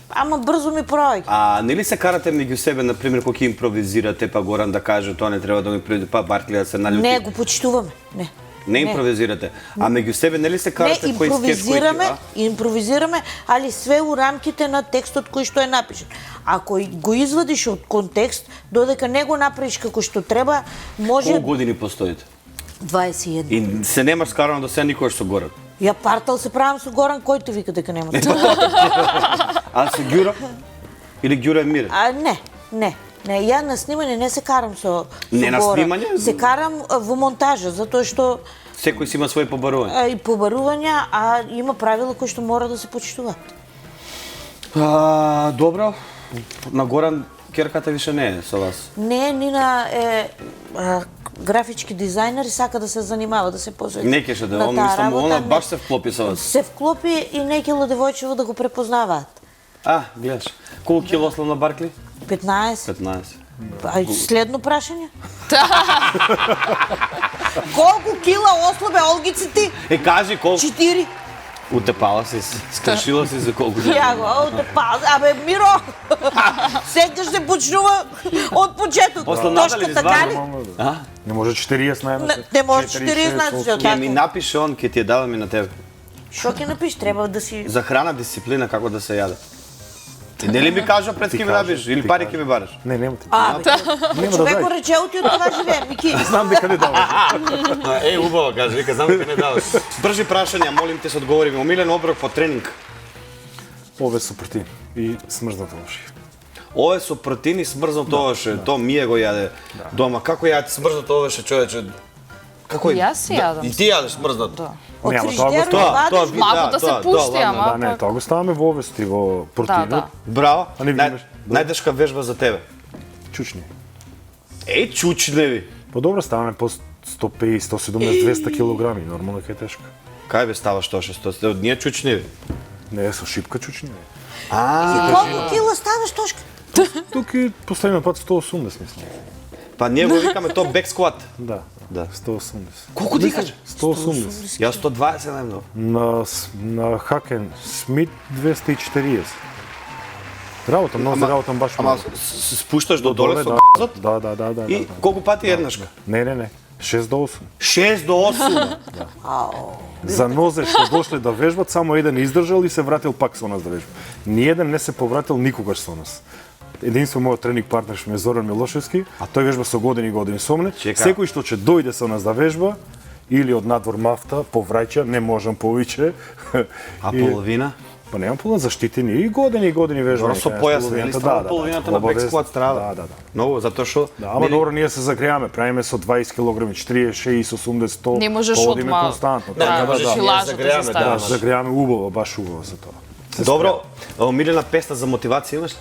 ама брзо ми проаѓа. А не ли се карате меѓу себе, на пример, кога ќе импровизирате, па Горан да каже тоа не треба да ми приди, па Баркли да се налјути? Не, го почитуваме. Не. Не импровизирате. А меѓу себе не ли се Не, карате кој скеч кој импровизираме, али све у рамките на текстот кој што е напишан. Ако го извадиш од контекст, додека не го направиш како што треба, може Колку години постоите? 21. И се немаш скарано до сега никогаш со Горан. Ја партал се правам со Горан, кој те вика дека нема. А со Ѓура? Или Ѓура е мирен? Не. Ја на снимање не се карам со Не на Горан. снимање? Се карам во монтажа, затоа што Секој си има свој побарување. и побарувања, а има правила кои што мора да се почитуваат. Добро. На Горан керката више не е со вас. Не, Нина е графички дизајнер и сака да се занимава, да се посвети. Не кеше да, на он таа мислам, работа, она не. баш се вклопи со вас. Се вклопи и некело девојчево да го препознаваат. Гледаш. Колку кило ослам на Баркли? 15. 15. А следно прашање? Колку кила ослабе Олгици ти? Кажи колку. 4. Утепала си, скршила си за колку. Ја го, абе, Миро, секогаш се почнува од почеток. После надали Тошката звар, дали? Не може 40 најмногу. Не може 40 Ќе ми напише он, ќе ти ја дадам и на тебе. Што ќе напиш? Треба да си... За храна, дисциплина, како да се јаде. И нели ми кажа пред ке ми набиш, или пари ке ми бараш? Не, нема ти. Абе, Нема да човеко дај. рече, оти од това живее, Мики. Знам дека не даваш. Убаво, кажа, вика, знам дека не даваш. Бржи прашања, молим те се одговориме. Омилен оброк по тренинг. Ове со протеин и смрзнато овошје. Ове со протеин и смрзнато овоше, то Мие го јаде дома. Како јадете смрзнато овоше, човече? Како Јас си јадам. И ти јадеш смрзнато? Од Нема, фриждерот тоа вадиш, Малку да се пушти, ама Да, не, тоа го ставаме во овести, во протеинот. Да. Браво. А не видиш? Најтешка вежба за тебе. Чучни. Чучневи. По добро ставаме по 150, 170, 200 килограми, нормално ќе е тешко. Кај бе ставаш тоа 600? Од ние чучневи. Не, со шипка чучни. колку кила ставаш тошка? Тук е последниот пат 180, мислам. Па ние го викаме то бек скват. Да, Да. 180. Колку ти кажа? 180. Јас 120 најмногу. На Хакен Смит 240. Работам, но работам баш Ама многу. спушташ до доле со да. газот? Да. И колку пати еднашка? Не. 6 до 8. 6 до 8. За нозе што дошле да вежбат, само еден издржал и се вратил пак со нас да вежба. Ниеден не се повратил никогаш со нас. Единствено мојот тренинг партнер што ми е Зоран Милошевски, а тој вежба со години и години со мене. Чека. Секој што ќе дојде со нас да вежба или од надвор мафта, повраќа, не можам повеќе. А половина? Па немам половина заштитени и години вежбаме. Со појас, нели става половината на бек скват страва? Да. Многу, затоа што... Да, ама добро, ние се загреаме, правиме со 20 кг, 40, 60, 80, 100. Не можеш одиме одма. константно. Да, не можеш да, ние лажата загреаме, се да. Да, ставаш. загреаме убаво, баш убаво за тоа. Се Добро, омилена песна за мотивација имаш ли?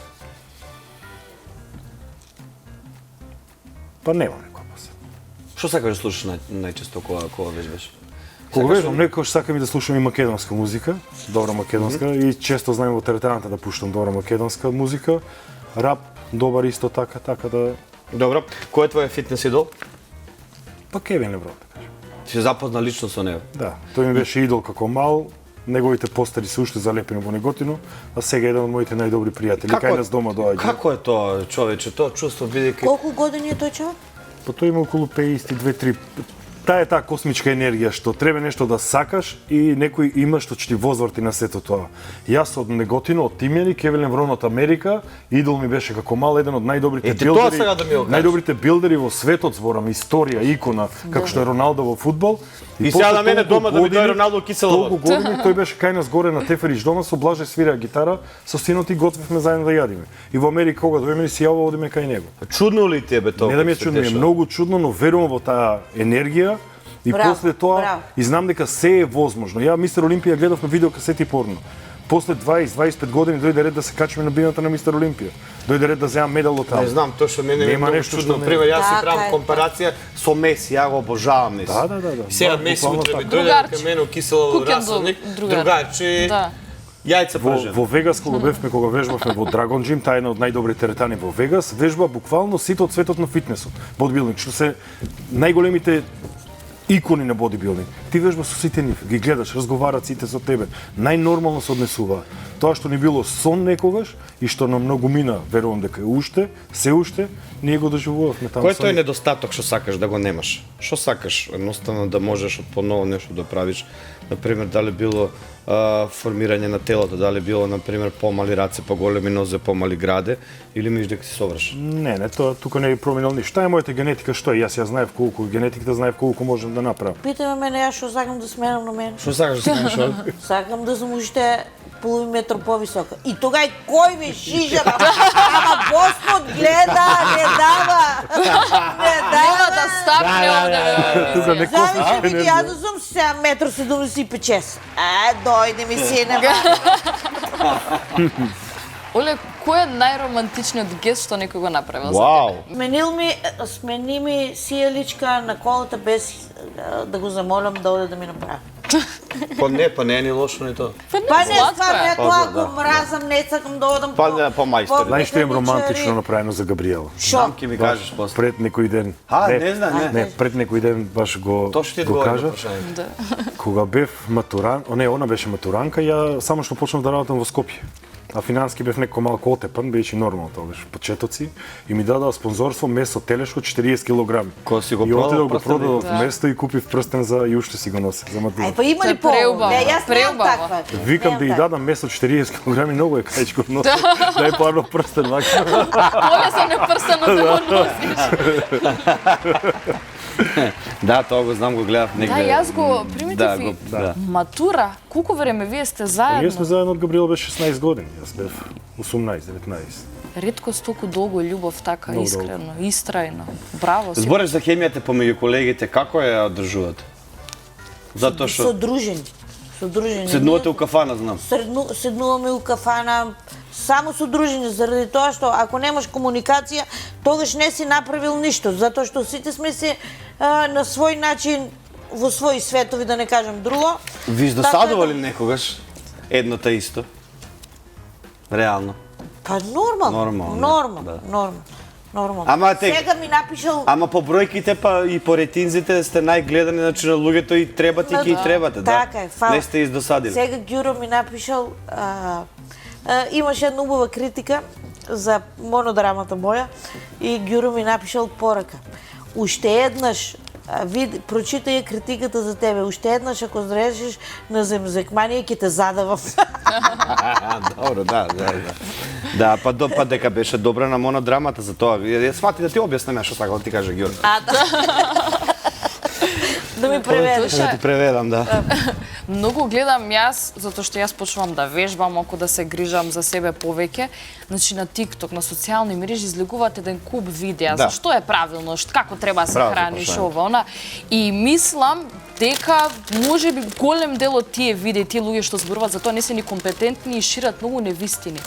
Па нема некоја песна. Што сакаш да слушаш најчесто кога вежбаш? Кога вежбам, некојаш сакам и да слушам и македонска музика, добра македонска, и често знаем во теретераната да пуштам добра македонска музика, рап, добар исто така да... Добро, кој е твојот фитнес идол? Па Кевин Леброн, да кажем. Си запозна лично со него. Да, тој ми беше идол како мал, неговите постери се уште залепени во неготино, а сега е еден од моите најдобри пријатели. Кај нас дома доаѓа. Како е тоа, човече, тоа чувство бидејќи Колку години е тој човек? Па тој има околу 52-3. Таа е таа космичка енергија што треба нешто да сакаш и некој има што ќе ти возврати на сето тоа. Јас од Неготино, од Тимјани, Кевелен Врон од Америка, идол ми беше како мал еден од најдобрите тоа сега да ми го кажеш. најдобрите билдери во светот, зборам, историја, икона, како што е Роналдо во фудбал. И сега на мене дома да ми дојде Роналдо кисело. Толку години тој беше кај нас горе на Теферич дома со Блаже свира гитара, со синот и готвевме заедно да јадиме. И во Америка кога дојме си јава одиме кај него. Чудно ли ти е бе тоа? Не да ми е чудно, е многу чудно, но верувам во таа енергија. И Браво, после тоа, браво. и знам дека се е возможно. Ја Мистер Олимпија гледав на видеокасети порно. После 20-25 години дојде ред да се качиме на бината на Мистер Олимпија. Дојде ред да земам медал од таму. Не знам, тоа што мене ми е Нема многу нешто чудно. што не- Пример, јас си Така правам е, компарација со Меси, ја го обожавам Меси. Да. И сега Да, Меси буквално утре ми така. дојде Другарче. кај мене кисело Кукен расадник, другар. другарче, Да. јајца Во, пržен. во Вегас, кога бевме, кога вежбавме во Драгон Джим, таа е една од најдобрите теретани во Вегас, вежба буквално сите од светот на фитнесот, бодибилдинг, што се најголемите икони на бодибилдинг. Ти вежба со сите нив, ги гледаш, разговараат сите со тебе, најнормално се однесуваат. Тоа што ни било сон некогаш и што на многу мина, верувам дека е уште, се уште, ние го доживувавме таму. Кој е со тој нив. недостаток што сакаш да го немаш? Што сакаш едноставно да можеш поново нешто да правиш? Например, дали било формирање на телото, дали било например помали раце, поголеми нозе, помали граде или мислиш дека си совршен? Не, тоа тука не е променил ништо. Таа е мојата генетика, што е? Јас ја знаев колку генетиката, знаев колку можам да направам. Питаме мене, јас што сакам да сменам на мене. Што сакаш да смениш? Сакам да сум уште половин метар повисока. И тогај кој ме шижа, ама Господ гледа, не дава. Не Нема дава. да стапне овде. Тука не космичка Завише ми енергија. ја да сум 7,76 м. Дојде ми сине. Оле, кој е најромантичниот гест што некој го направил за Вау! Смени ми сијаличка на колата без да го замолам да оде да ми направи. Па не е ни лошо ни тоа. Па не, Сладко стварно, е. ја тоа да, го мразам, не сакам да одам Па не, по мајстор. Знаеш што е романтично направено за Габриела? Шо? Знам ки ми кажеш после. Пред некој ден. Не знам, не. Не, пред некој ден баш го Тоа што ти го одговори кажа. на прашањето. Кога бев матуран, она беше матуранка, ја само што почнав да работам во Скопје. А финански бев некој малку отепан, беше нормално тоа, беше почетоци и ми дадоа спонзорство месо телешко 40 килограми. Кој си го И продал отидов го прстен? продадов место и купив прстен за и уште си го нося за матура. Ај, па има Тоа ли е по? преубаво, Не, јас немам преубаво. таква. Викам да Немам и таква. дадам месо 40 килограми, многу е кај го носи. Дај парно прстен вака. Поле се непрстано да го носиш. Да, тоа го знам, го гледав Да, негде. јас го примитив и да. матура. Колку време вие сте Ние заедно? сме заедно од Габриел беше 16 години, јас бев 18-19. Ретко толку долго љубов така Долго, искрено, истрајно. Браво си. Збориш за хемијата помеѓу колегите, како ја одржувате? Затоа што Содружени. Содружени. седнувате у кафана, знам. Седнуваме у кафана, само содружени, заради тоа што ако немаш комуникација, тогаш не си направил ништо, затоа што сите сме се на свој начин во своји светови, да не кажам друго. Ви издосадува ли некогаш едното исто? Реално. Па нормално. Нормално, Нормално. да. Нормално. Ама те- Сега ми напишал Ама по бројките па и по ретинзите сте најгледани, значи на луѓето и требате и ќе и требате, да. Така е, фала. Не сте издосадили. Сега Ѓуро ми напишал, имаше една убава критика за монодрамата моја и Ѓуро ми напишал порака. Уште еднаш прочитај ја критиката за тебе. Уште еднаш ако зрешиш на земзекманија ќе те задавам. Добро, да. Да, па дека беше добра на монодрамата за тоа. Ја свати да ти објаснам што сакал да ти каже Ѓуро. Да ми преведеш. Да ти преведам, да. Многу гледам јас, затоа што јас почнувам да вежбам, ако да се грижам за себе повеќе. Значи на TikTok, на социјални мрежи излегуваат еден куп видеа Да. за што е правилно, како треба да се Браво, храниш прашање. ова, она. И мислам дека можеби голем дел од тие видеа, тие луѓе што зборуваат за тоа не се ни компетентни и шират многу невистини.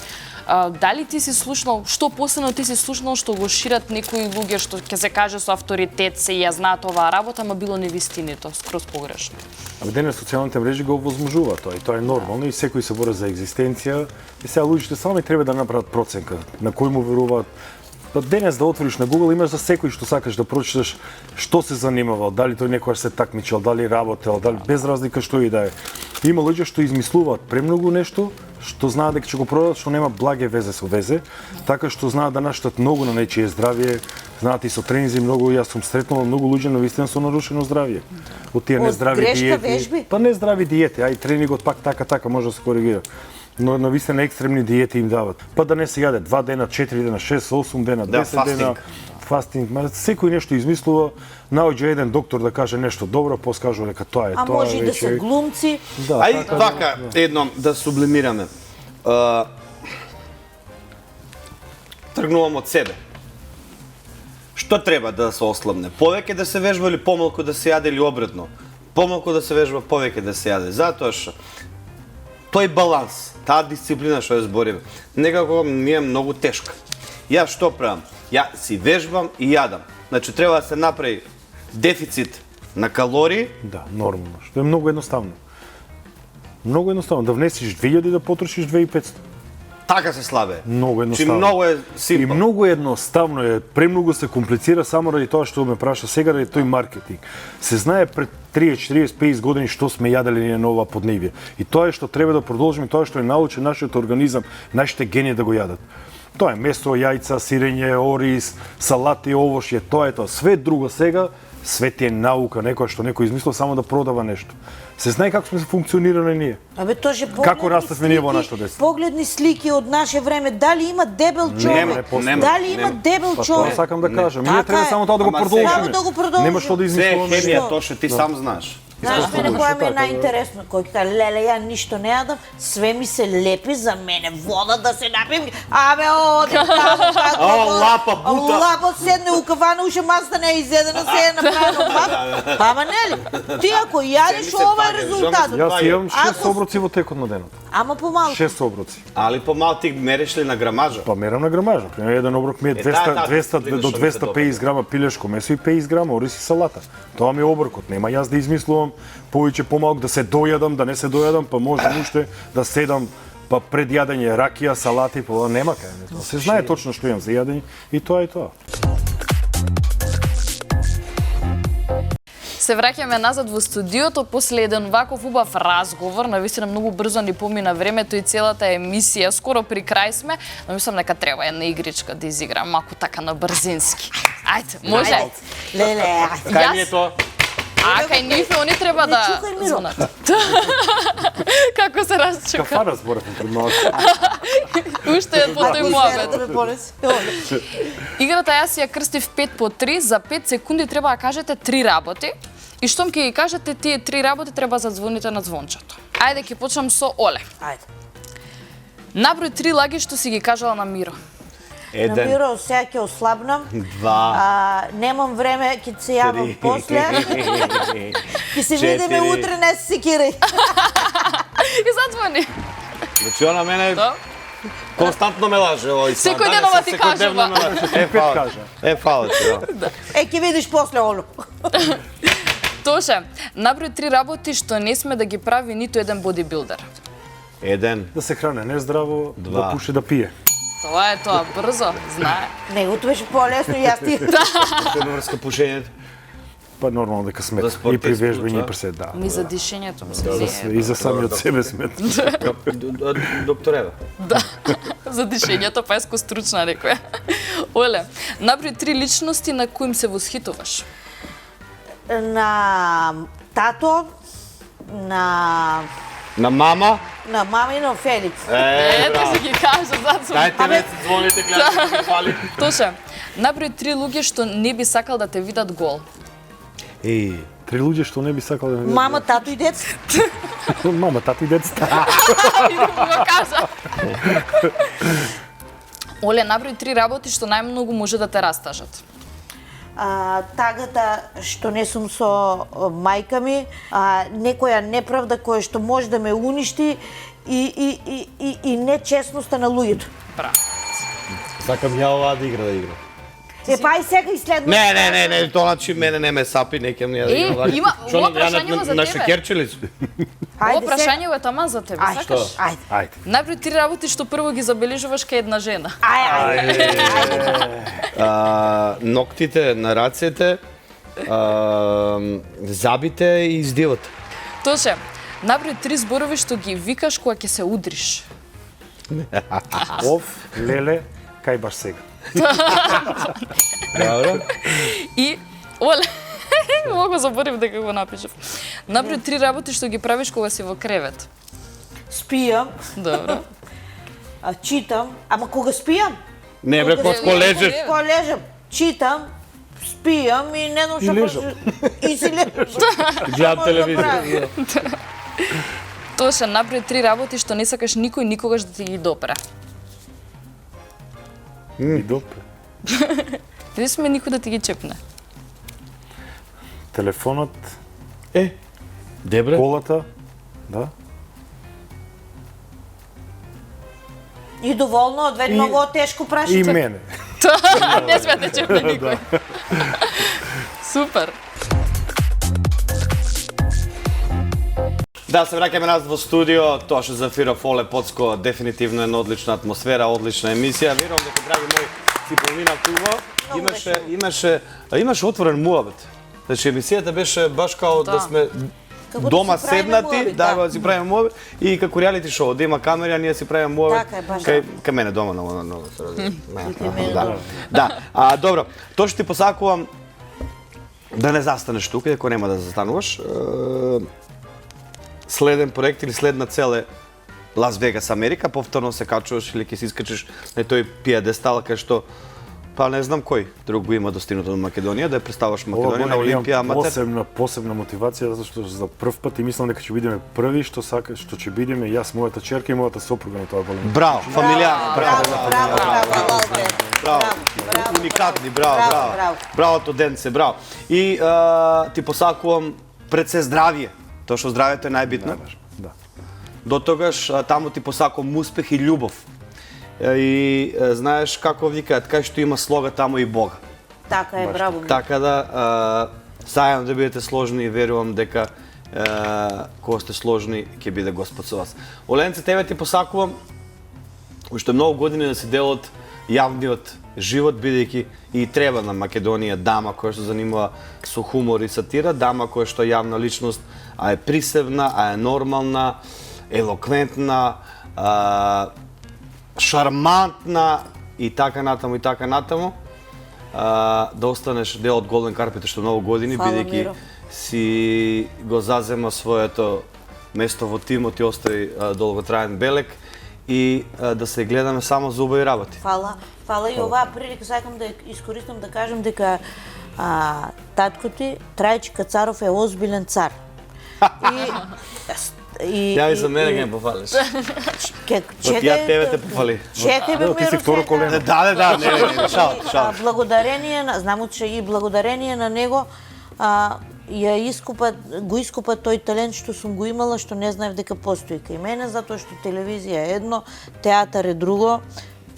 Дали ти си слушнал, што последно ти си слушнал што го шират некои луѓе што ќе се каже со авторитет се ја знаат оваа работа, ама било невистинито, скроз погрешно. А денес социјалните мрежи го овозможуваат тоа и тоа е нормално и секој се бори за екзистенција и сега луѓето сами треба да направат проценка на кој му веруваат, Па денес да отвориш на Google имаш за секој што сакаш да прочиташ што се занимавал, дали тој некогаш се такмичел, дали работел, дали без разлика што и да е. Има луѓе што измислуваат премногу нешто, што знаат дека ќе го продадат, што нема благе везе со везе, така што знаат да наштат многу на нечие здравје, знаат и со тренинзи многу, јас сум сретнал многу луѓе навистина со нарушено здравје. Од тие нездрави грешка диети. вежби? Па нездрави диети, ај тренингот пак така може да се коригира. Но навистина екстремни диети им дават. Па да не се јаде 2 дена, 4 дена, 6, 8 дена, 10 дена. Фастинг, секој нешто измислува, наоѓа еден доктор да каже нешто добро, поскажува дека тоа е А тоа. може и да се глумци. Да, Ај вака едно да сублимираме. Тргнувам од себе. Што треба да се ослабне? Повеќе да се вежба или помалку да се јаде или обратно? Помалку да се вежба, повеќе да се јаде. Затоа што тој баланс, таа дисциплина што ја збориме, некако ми е многу тешка. Јас што правам? Ја си вежбам и јадам. Значи треба да се направи дефицит на калории. Да, нормално, што е многу едноставно. Многу едноставно, да внесиш 2000 и да потрошиш 2500. Така се слабе. Многу едноставно. Многу е И симпл. многу едноставно е, премногу се комплицира само ради тоа што ме праша сега, ради тој маркетинг. Се знае пред 30, 40, 50 години што сме јадели ние на ова поднебје. И тоа е што треба да продолжиме, тоа е што е научи нашиот организам, нашите гени да го јадат. Тоа е месо, јајца, сирење, ориз, салати, овошје, тоа е тоа. Све друго сега, свет е наука, некоја што некој измислил само да продава нешто. Се знае како сме се функционирале ние. Абе тоже Како раставме ние во нашето детство? Погледни слики од наше време, дали има дебел човек? нема, Дали има нема. дебел Па тоа човек? сакам да кажам. Ние Така треба е. само тоа да го Ама продолжиме. Само да го продолжиме. Нема што да Се е измислуваме. хемија, Што? тоа што ти сам знаеш. Знаеш мене која ми е така, најинтересно, кој каже леле ја ништо не јадам, све ми се лепи за мене, вода да се напием. Абе оди таму како. лапа, бута. Лапа седне у кафана, уше маста не е изедена, се е направено пак. Ама нели? Ти ако јадеш Се ми се ова е паѓа, резултатот. Јас имам 6 Ако- оброци во текот на денот. Ама помалку. 6 оброци. Али помал ти мериш ли на грамажа? Па мерам на грамажа. Пример, еден оброк ми е 200 до 250 грама пилешко месо и 50 грама ориз и салата. Тоа ми е оброкот. Нема јас да измислувам повеќе помалку да се дојадам, да не се дојадам, па можам уште да седам па пред јадење ракија, салати, па нема кај. Се знае точно што имам за јадење и тоа е тоа. Се враќаме назад во студиото после еден ваков убав разговор, навистина многу брзо ни помина времето и целата емисија, скоро при крај сме, но мислам дека треба една игричка да изиграм, маку така на брзински. Ајде, може? Леле, Кај ми е тоа? А, кај нив они треба да чукај, Миро. звонат. Како се расчука? Кафара зборевме пред малку. Уште е по тој муабет. ме понеси. Играта јас ја крстив 5 по 3, за 5 секунди треба да кажете 3 работи. И штом ќе ги кажете тие 3 работи, треба да задзвоните на звончето. Ајде ќе почнам со Оле. Ајде. Наброј 3 лаги што си ги кажала на Миро. На Миро, сега ќе ослабнам. 2. Немам време, ќе се јавам после. Ќе се видиме 4. утре, не се секирај. И задзвони. Значи она мене константно ме лаже овој. Секој ден ова ти кажува. Фала ти, да. Ќе видиш после, Олу. Тоше, наброј 3 работи што не сме да ги прави ниту еден бодибилдер. 1. Да се хране нездраво, да Два. пуши, да пие. Тоа е тоа, брзо, знае. Негото беше по-лесно и јас ти. Што врска пушењето? Па нормално дека смета. За спорт И при е вежбање и спорт, при се, да. Ми за дишењето ми се И за самиот себе смета. Доктор Ева. Да, за дишењето, па еско стручна некоја. Оле, наброј 3 личности на кои им се восхитуваш. На тато, на мама? мама и на Феликс. Ето си ги кажа, зацум. Дајте ме звоните, гледате ми фали. Тоше, наброј 3 луѓе што не би сакал да те видат гол. Еј, 3 луѓе што не би сакал да видат. Мама, тато и деца. Мама, тато и децата. И да го кажа. Оле, наброј 3 работи што најмногу може да те растажат. Тагата што не сум со мајка ми, некоја неправда која што може да ме уништи и нечестноста на луѓето. Браво. Сакам ја оваа да игра. Па и сега и следно. Не, тоа значи мене не ме сапи, неќе ми има- ова прашање за на тебе. шекерче ли су? Ова прашање е таман за тебе, Ај, сакаш? ајде. Ајде. Најпред 3 работи што прво ги забележуваш кај една жена. Ајде. Ноктите на рацете, забите и издивот. Тоше, најпред 3 зборови што ги викаш кога ќе се удриш. Ов, леле, кај баш сега. Добро. И, оле, многу заборив дека го напишав. Најпред 3 работи што ги правиш кога си во кревет. Спијам, Добро. читам, ама кога спијам? Не бре, кога лежиш. Кога лежам, читам, спијам и не знам што лежам. И си лежам. Гледам Може да телевизија. правим. Тоше, најпред 3 работи што не сакаш никој никогаш да ти ги допре. И допре. Не сме никој да ти ги чепне. Телефонот, Дебре? колата, да. И доволно, од веќе многу тешко И прашање. мене. Не сме да чепне никој. Супер. Да, се враќаме назад во студио, тоа што зафира Фоле Поцко, дефинитивно една одлична атмосфера, одлична емисија. Верувам дека, драги мои, си помина туго. Имаше отворен муабет. Значи, емисијата беше баш као да сме Како да дома си правиме седнати, муабет, да си правиме муабет и како реалити шоу, да има камера, ние си правиме муабет. Така е, баш Кај мене дома, но се разбира. мене дома. Да, добро. Тоа што ти посакувам да не застанеш тука, иако нема да застануваш. Следен проект или следна цел е Лас Вегас, Америка, повторно се качуваш или ќе се искачиш на тој пиедестал кај што па не знам кој друг го има достигнато на Македонија, да ја представаш Македонија на Олимпија аматер. Посебна мотивација зашто за прв пат и мислам дека ќе бидеме први што ќе бидеме јас, мојата черка и мојата сопруга на тоа големо. Браво, фамилијарно, браво. Браво. Уникатни, браво. Бравото денце, браво. И ти посакувам пред се здравје, тоа што здравјето е најбитно. Да. До тогаш таму ти посакувам успех и љубов. И знаеш како викаат, кај што има слога таму и Бога. Така е, браво. Така да сајам да бидете сложни и верувам дека кога сте сложни ќе биде Господ со вас. Оленце, тебе ти посакувам уште многу години да си дел од јавниот живот, бидејќи и треба на Македонија дама која што занимава со хумор и сатира, дама која што е јавна личност, а е присевна, а е нормална, елоквентна, шармантна и така натаму, да останеш дел од Голден Карпет што многу години, Фала, бидејќи Миро. си го зазема своето место во тимот и остави долготраен белег и да се гледаме само за убави работи. Фала и оваа прилика сакам да искористам да кажам дека татко ти Трајчи Кацаров е озбилен цар. Ја и за мене ме пофалиш. Ја тебе те пофали. Чекај бе, Ти си второ колено. Да, не, шал. Благодарение на, знам че и благодарение на него го искупа тој талент што сум го имала, што не знаев дека постои кај мене, затоа што телевизија е едно, театар е друго.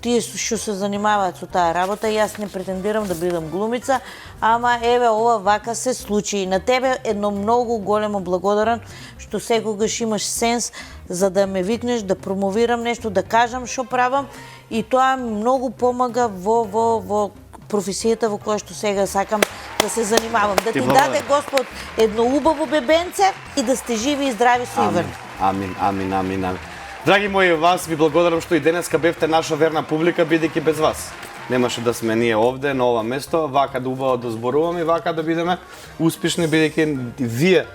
Тие што се занимаваат со таа работа, јас не претендирам да бидам глумица, ама еве ова вака се случи. И на тебе едно многу големо благодарен што секогаш имаш сенс за да ме викнеш, да промовирам нешто, да кажам што правам и тоа многу помага во професијата во која што сега сакам да се занимавам. Да ти даде Господ едно убаво бебенце и да сте живи и здрави со Иван. Амин. Драги мои, вас ви благодарам што и денеска бевте наша верна публика, бидејќи без вас немаше да сме ние овде на ова место, вака да убаво да зборуваме и вака да бидеме успешни, бидејќи вие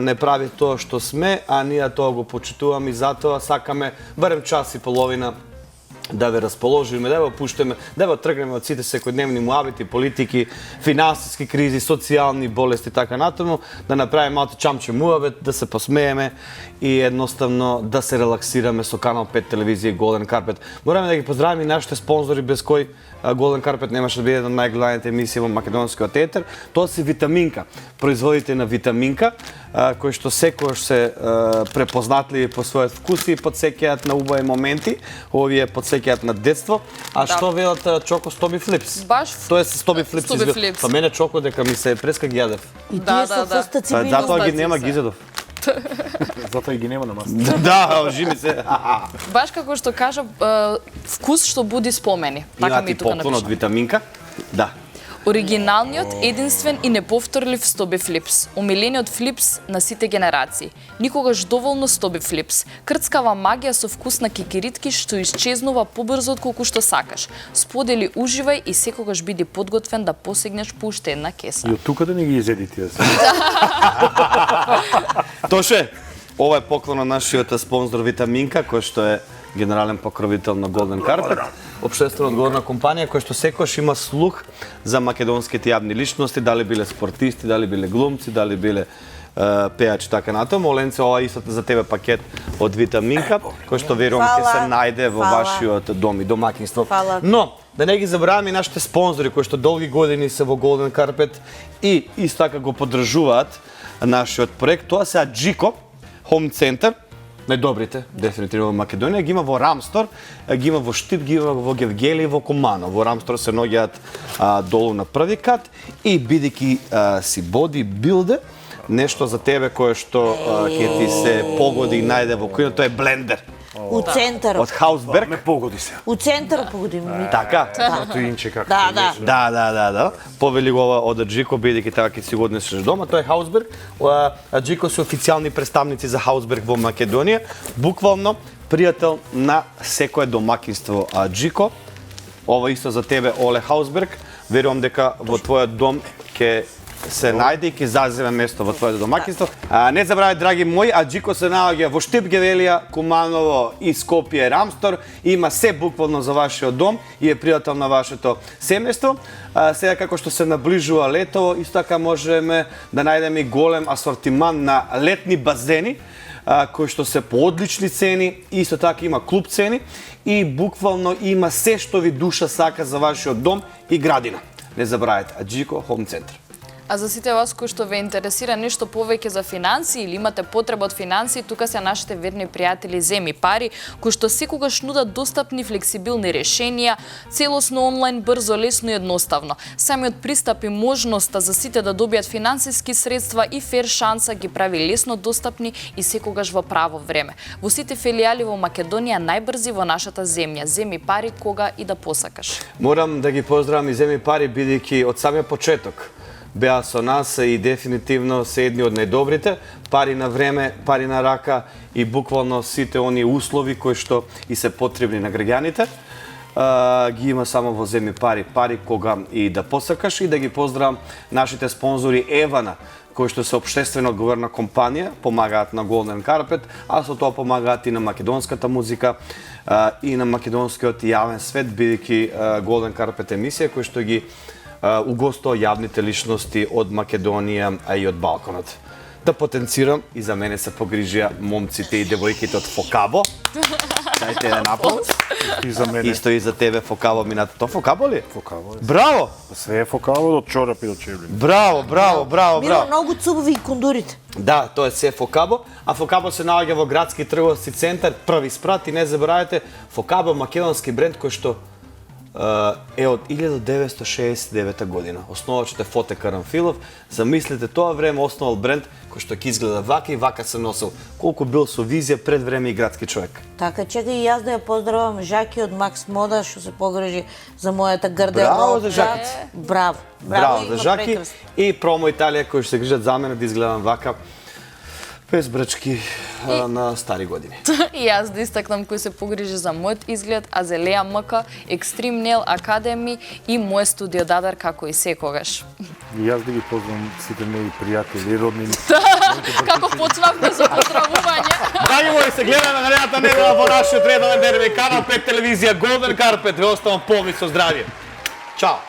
не прави тоа што сме, а ние тоа го почитуваме и затоа сакаме барем час и половина да ве расположиме, да ве пуштаме, да ве тргнеме од сите секојдневни муабети, политики, финансиски кризи, социјални болести, така натаму, да направиме малку чамче муабет, да се посмееме и едноставно да се релаксираме со Канал 5 телевизија и Голден Карпет. Мораме да ги поздравиме и нашите спонзори без кои Голден Карпет немаше да биде една од најгледаните емисии во македонскиот етер. Тоа се Витаминка, производите на Витаминка, кои што секогаш се препознатливи по својот вкус и подсеќаат на убави моменти. Овие подсеќаат подсеќаат на детство, а Да. што велат Чоко Стоби Флипс? Баш Тоа е Стоби Флипс. Стоби извел- Флипс. Па мене Чоко дека ми се преска ги јадев. И Да, тие да, со да. фстаци Па били. затоа ги Остаци нема се. Гизедов. Затоа и ги нема на маста. Да, ожими се. Баш како што кажа, вкус што буди спомени. Така Има ми ти е тука поклон од напишано. витаминка. Да. Оригиналниот, единствен и неповторлив Стоби Флипс. Омилениот Флипс на сите генерации. Никогаш доволно Стоби Флипс. Крцкава магија со вкус на кикиритки што исчезнува побрзо од колку што сакаш. Сподели, уживај и секогаш биди подготвен да посегнеш по уште една кеса. И од тука да не ги изеди тие се. Тоше, ова е поклон на нашиот спонзор Витаминка, кој што е генерален покровител на Golden Carpet, општествено одговорна компанија која што секојаш има слух за македонските јавни личности, дали биле спортисти, дали биле глумци, дали биле пејачи така натаму. Оленце, ова исто за тебе пакет од Витаминка, кој што верувам ќе се Фала. најде во Фала. вашиот дом и домаќинство. Фала. Но, да не ги забраваме и нашите спонзори кои што долги години се во Golden Carpet и исто така го поддржуваат нашиот проект. Тоа се Аджико Home Center, најдобрите, дефинитивно во Македонија, ги има во Рамстор, ги има во Штип, ги има во Гевгели и во Кумано. Во Рамстор се наоѓаат долу на први кат и бидејќи си бодибилдер, нешто за тебе кое што ќе ти се погоди и најде во кујна, тоа е блендер У центарот. од Хаусберг. Ме погоди се. У центарот погоди ми. Така? Ато инче како. Да, да. Да. Повели го ова од Аджико, бидејќи така ќе си го однесеш дома. Тоа е Хаусберг. Аджико се официјални представници за Хаусберг во Македонија. Буквално пријател на секое домакинство Аджико. Ова исто за тебе, Оле Хаусберг. Верувам дека во твојот дом ќе се најде и ќе заземе место во твоето домакинство. Не забравяј, драги мои, Аджико се наоѓа во Штип, Гевелија, Куманово и Скопје, Рамстор. Има се буквално за вашиот дом и е пријател на вашето семејство. Сега како што се наближува лето, исто така можеме да најдеме и голем асортиман на летни базени, кои што се по одлични цени, исто така има клуб цени и буквално има се што ви душа сака за вашиот дом и градина. Не забравяйте, Аджико Home Center. А за сите вас кои што ве интересира нешто повеќе за финансии или имате потреба од финансии, тука се нашите верни пријатели Земи Пари, кои што секогаш нудат достапни флексибилни решенија, целосно онлайн, брзо, лесно и едноставно. Самиот пристап и можноста за сите да добијат финансиски средства и фер шанса ги прави лесно достапни и секогаш во право време. Во сите филијали во Македонија најбрзи во нашата земја. Земи Пари кога и да посакаш. Морам да ги поздравам и Земи Пари, бидејќи од самиот почеток беа со нас и дефинитивно се едни од најдобрите, пари на време, пари на рака и буквално сите оние услови кои што и се потребни на граѓаните. Ги има само во Земи Пари, пари кога и да посакаш, и да ги поздравам нашите спонзори Евана, кои што се општествено одговорна компанија, помагаат на Golden Carpet, а со тоа помагаат и на македонската музика и на македонскиот јавен свет, бидејќи Golden Carpet емисија кој што ги угостува јавните личности од Македонија, а и од Балканот. Да потенцирам, и за мене се погрижија момците и девојките од Фокабо. Дајте еден аплауз. И за мене. Исто и за тебе Фокабо мината. То Фокабо ли? Фокабо е. Браво! Све е фокало од чорапи до чевли. Браво. Мило, многу цубови и кондурите. Да, тоа е се Фокабо, а Фокабо се наоѓа во градски трговски центар, први спрат, и не забравяйте, Фокабо македонски бренд кој што е од 1969 година. Основачот е Фоте Карамфилов. Замислете, тоа време основал бренд кој што ќе изгледа вака и вака се носил. Колку бил со визија пред време и градски човек. Така, чекај и јас да ја поздравам Жаки од Макс Мода, што се погрежи за мојата гардеробна. Браво за Жаки. Браво. Браво за има Жаки прекрасно. и Промо Италија кои што се грижат за мене да изгледам вака без брчки на стари години. И јас да истакнам кој се погрижи за мојот изглед, Азелеја МК, Extreme Nail Academy и мој студио Дадар како и секогаш. И јас да ги познам сите мои пријатели, роднини. Како почнавме со поздравување. Драги мои, се гледаме наредната недела во нашиот редовен ДРВ канал 5 телевизија Golden Carpet. Ве оставам полни со здравје. Чао!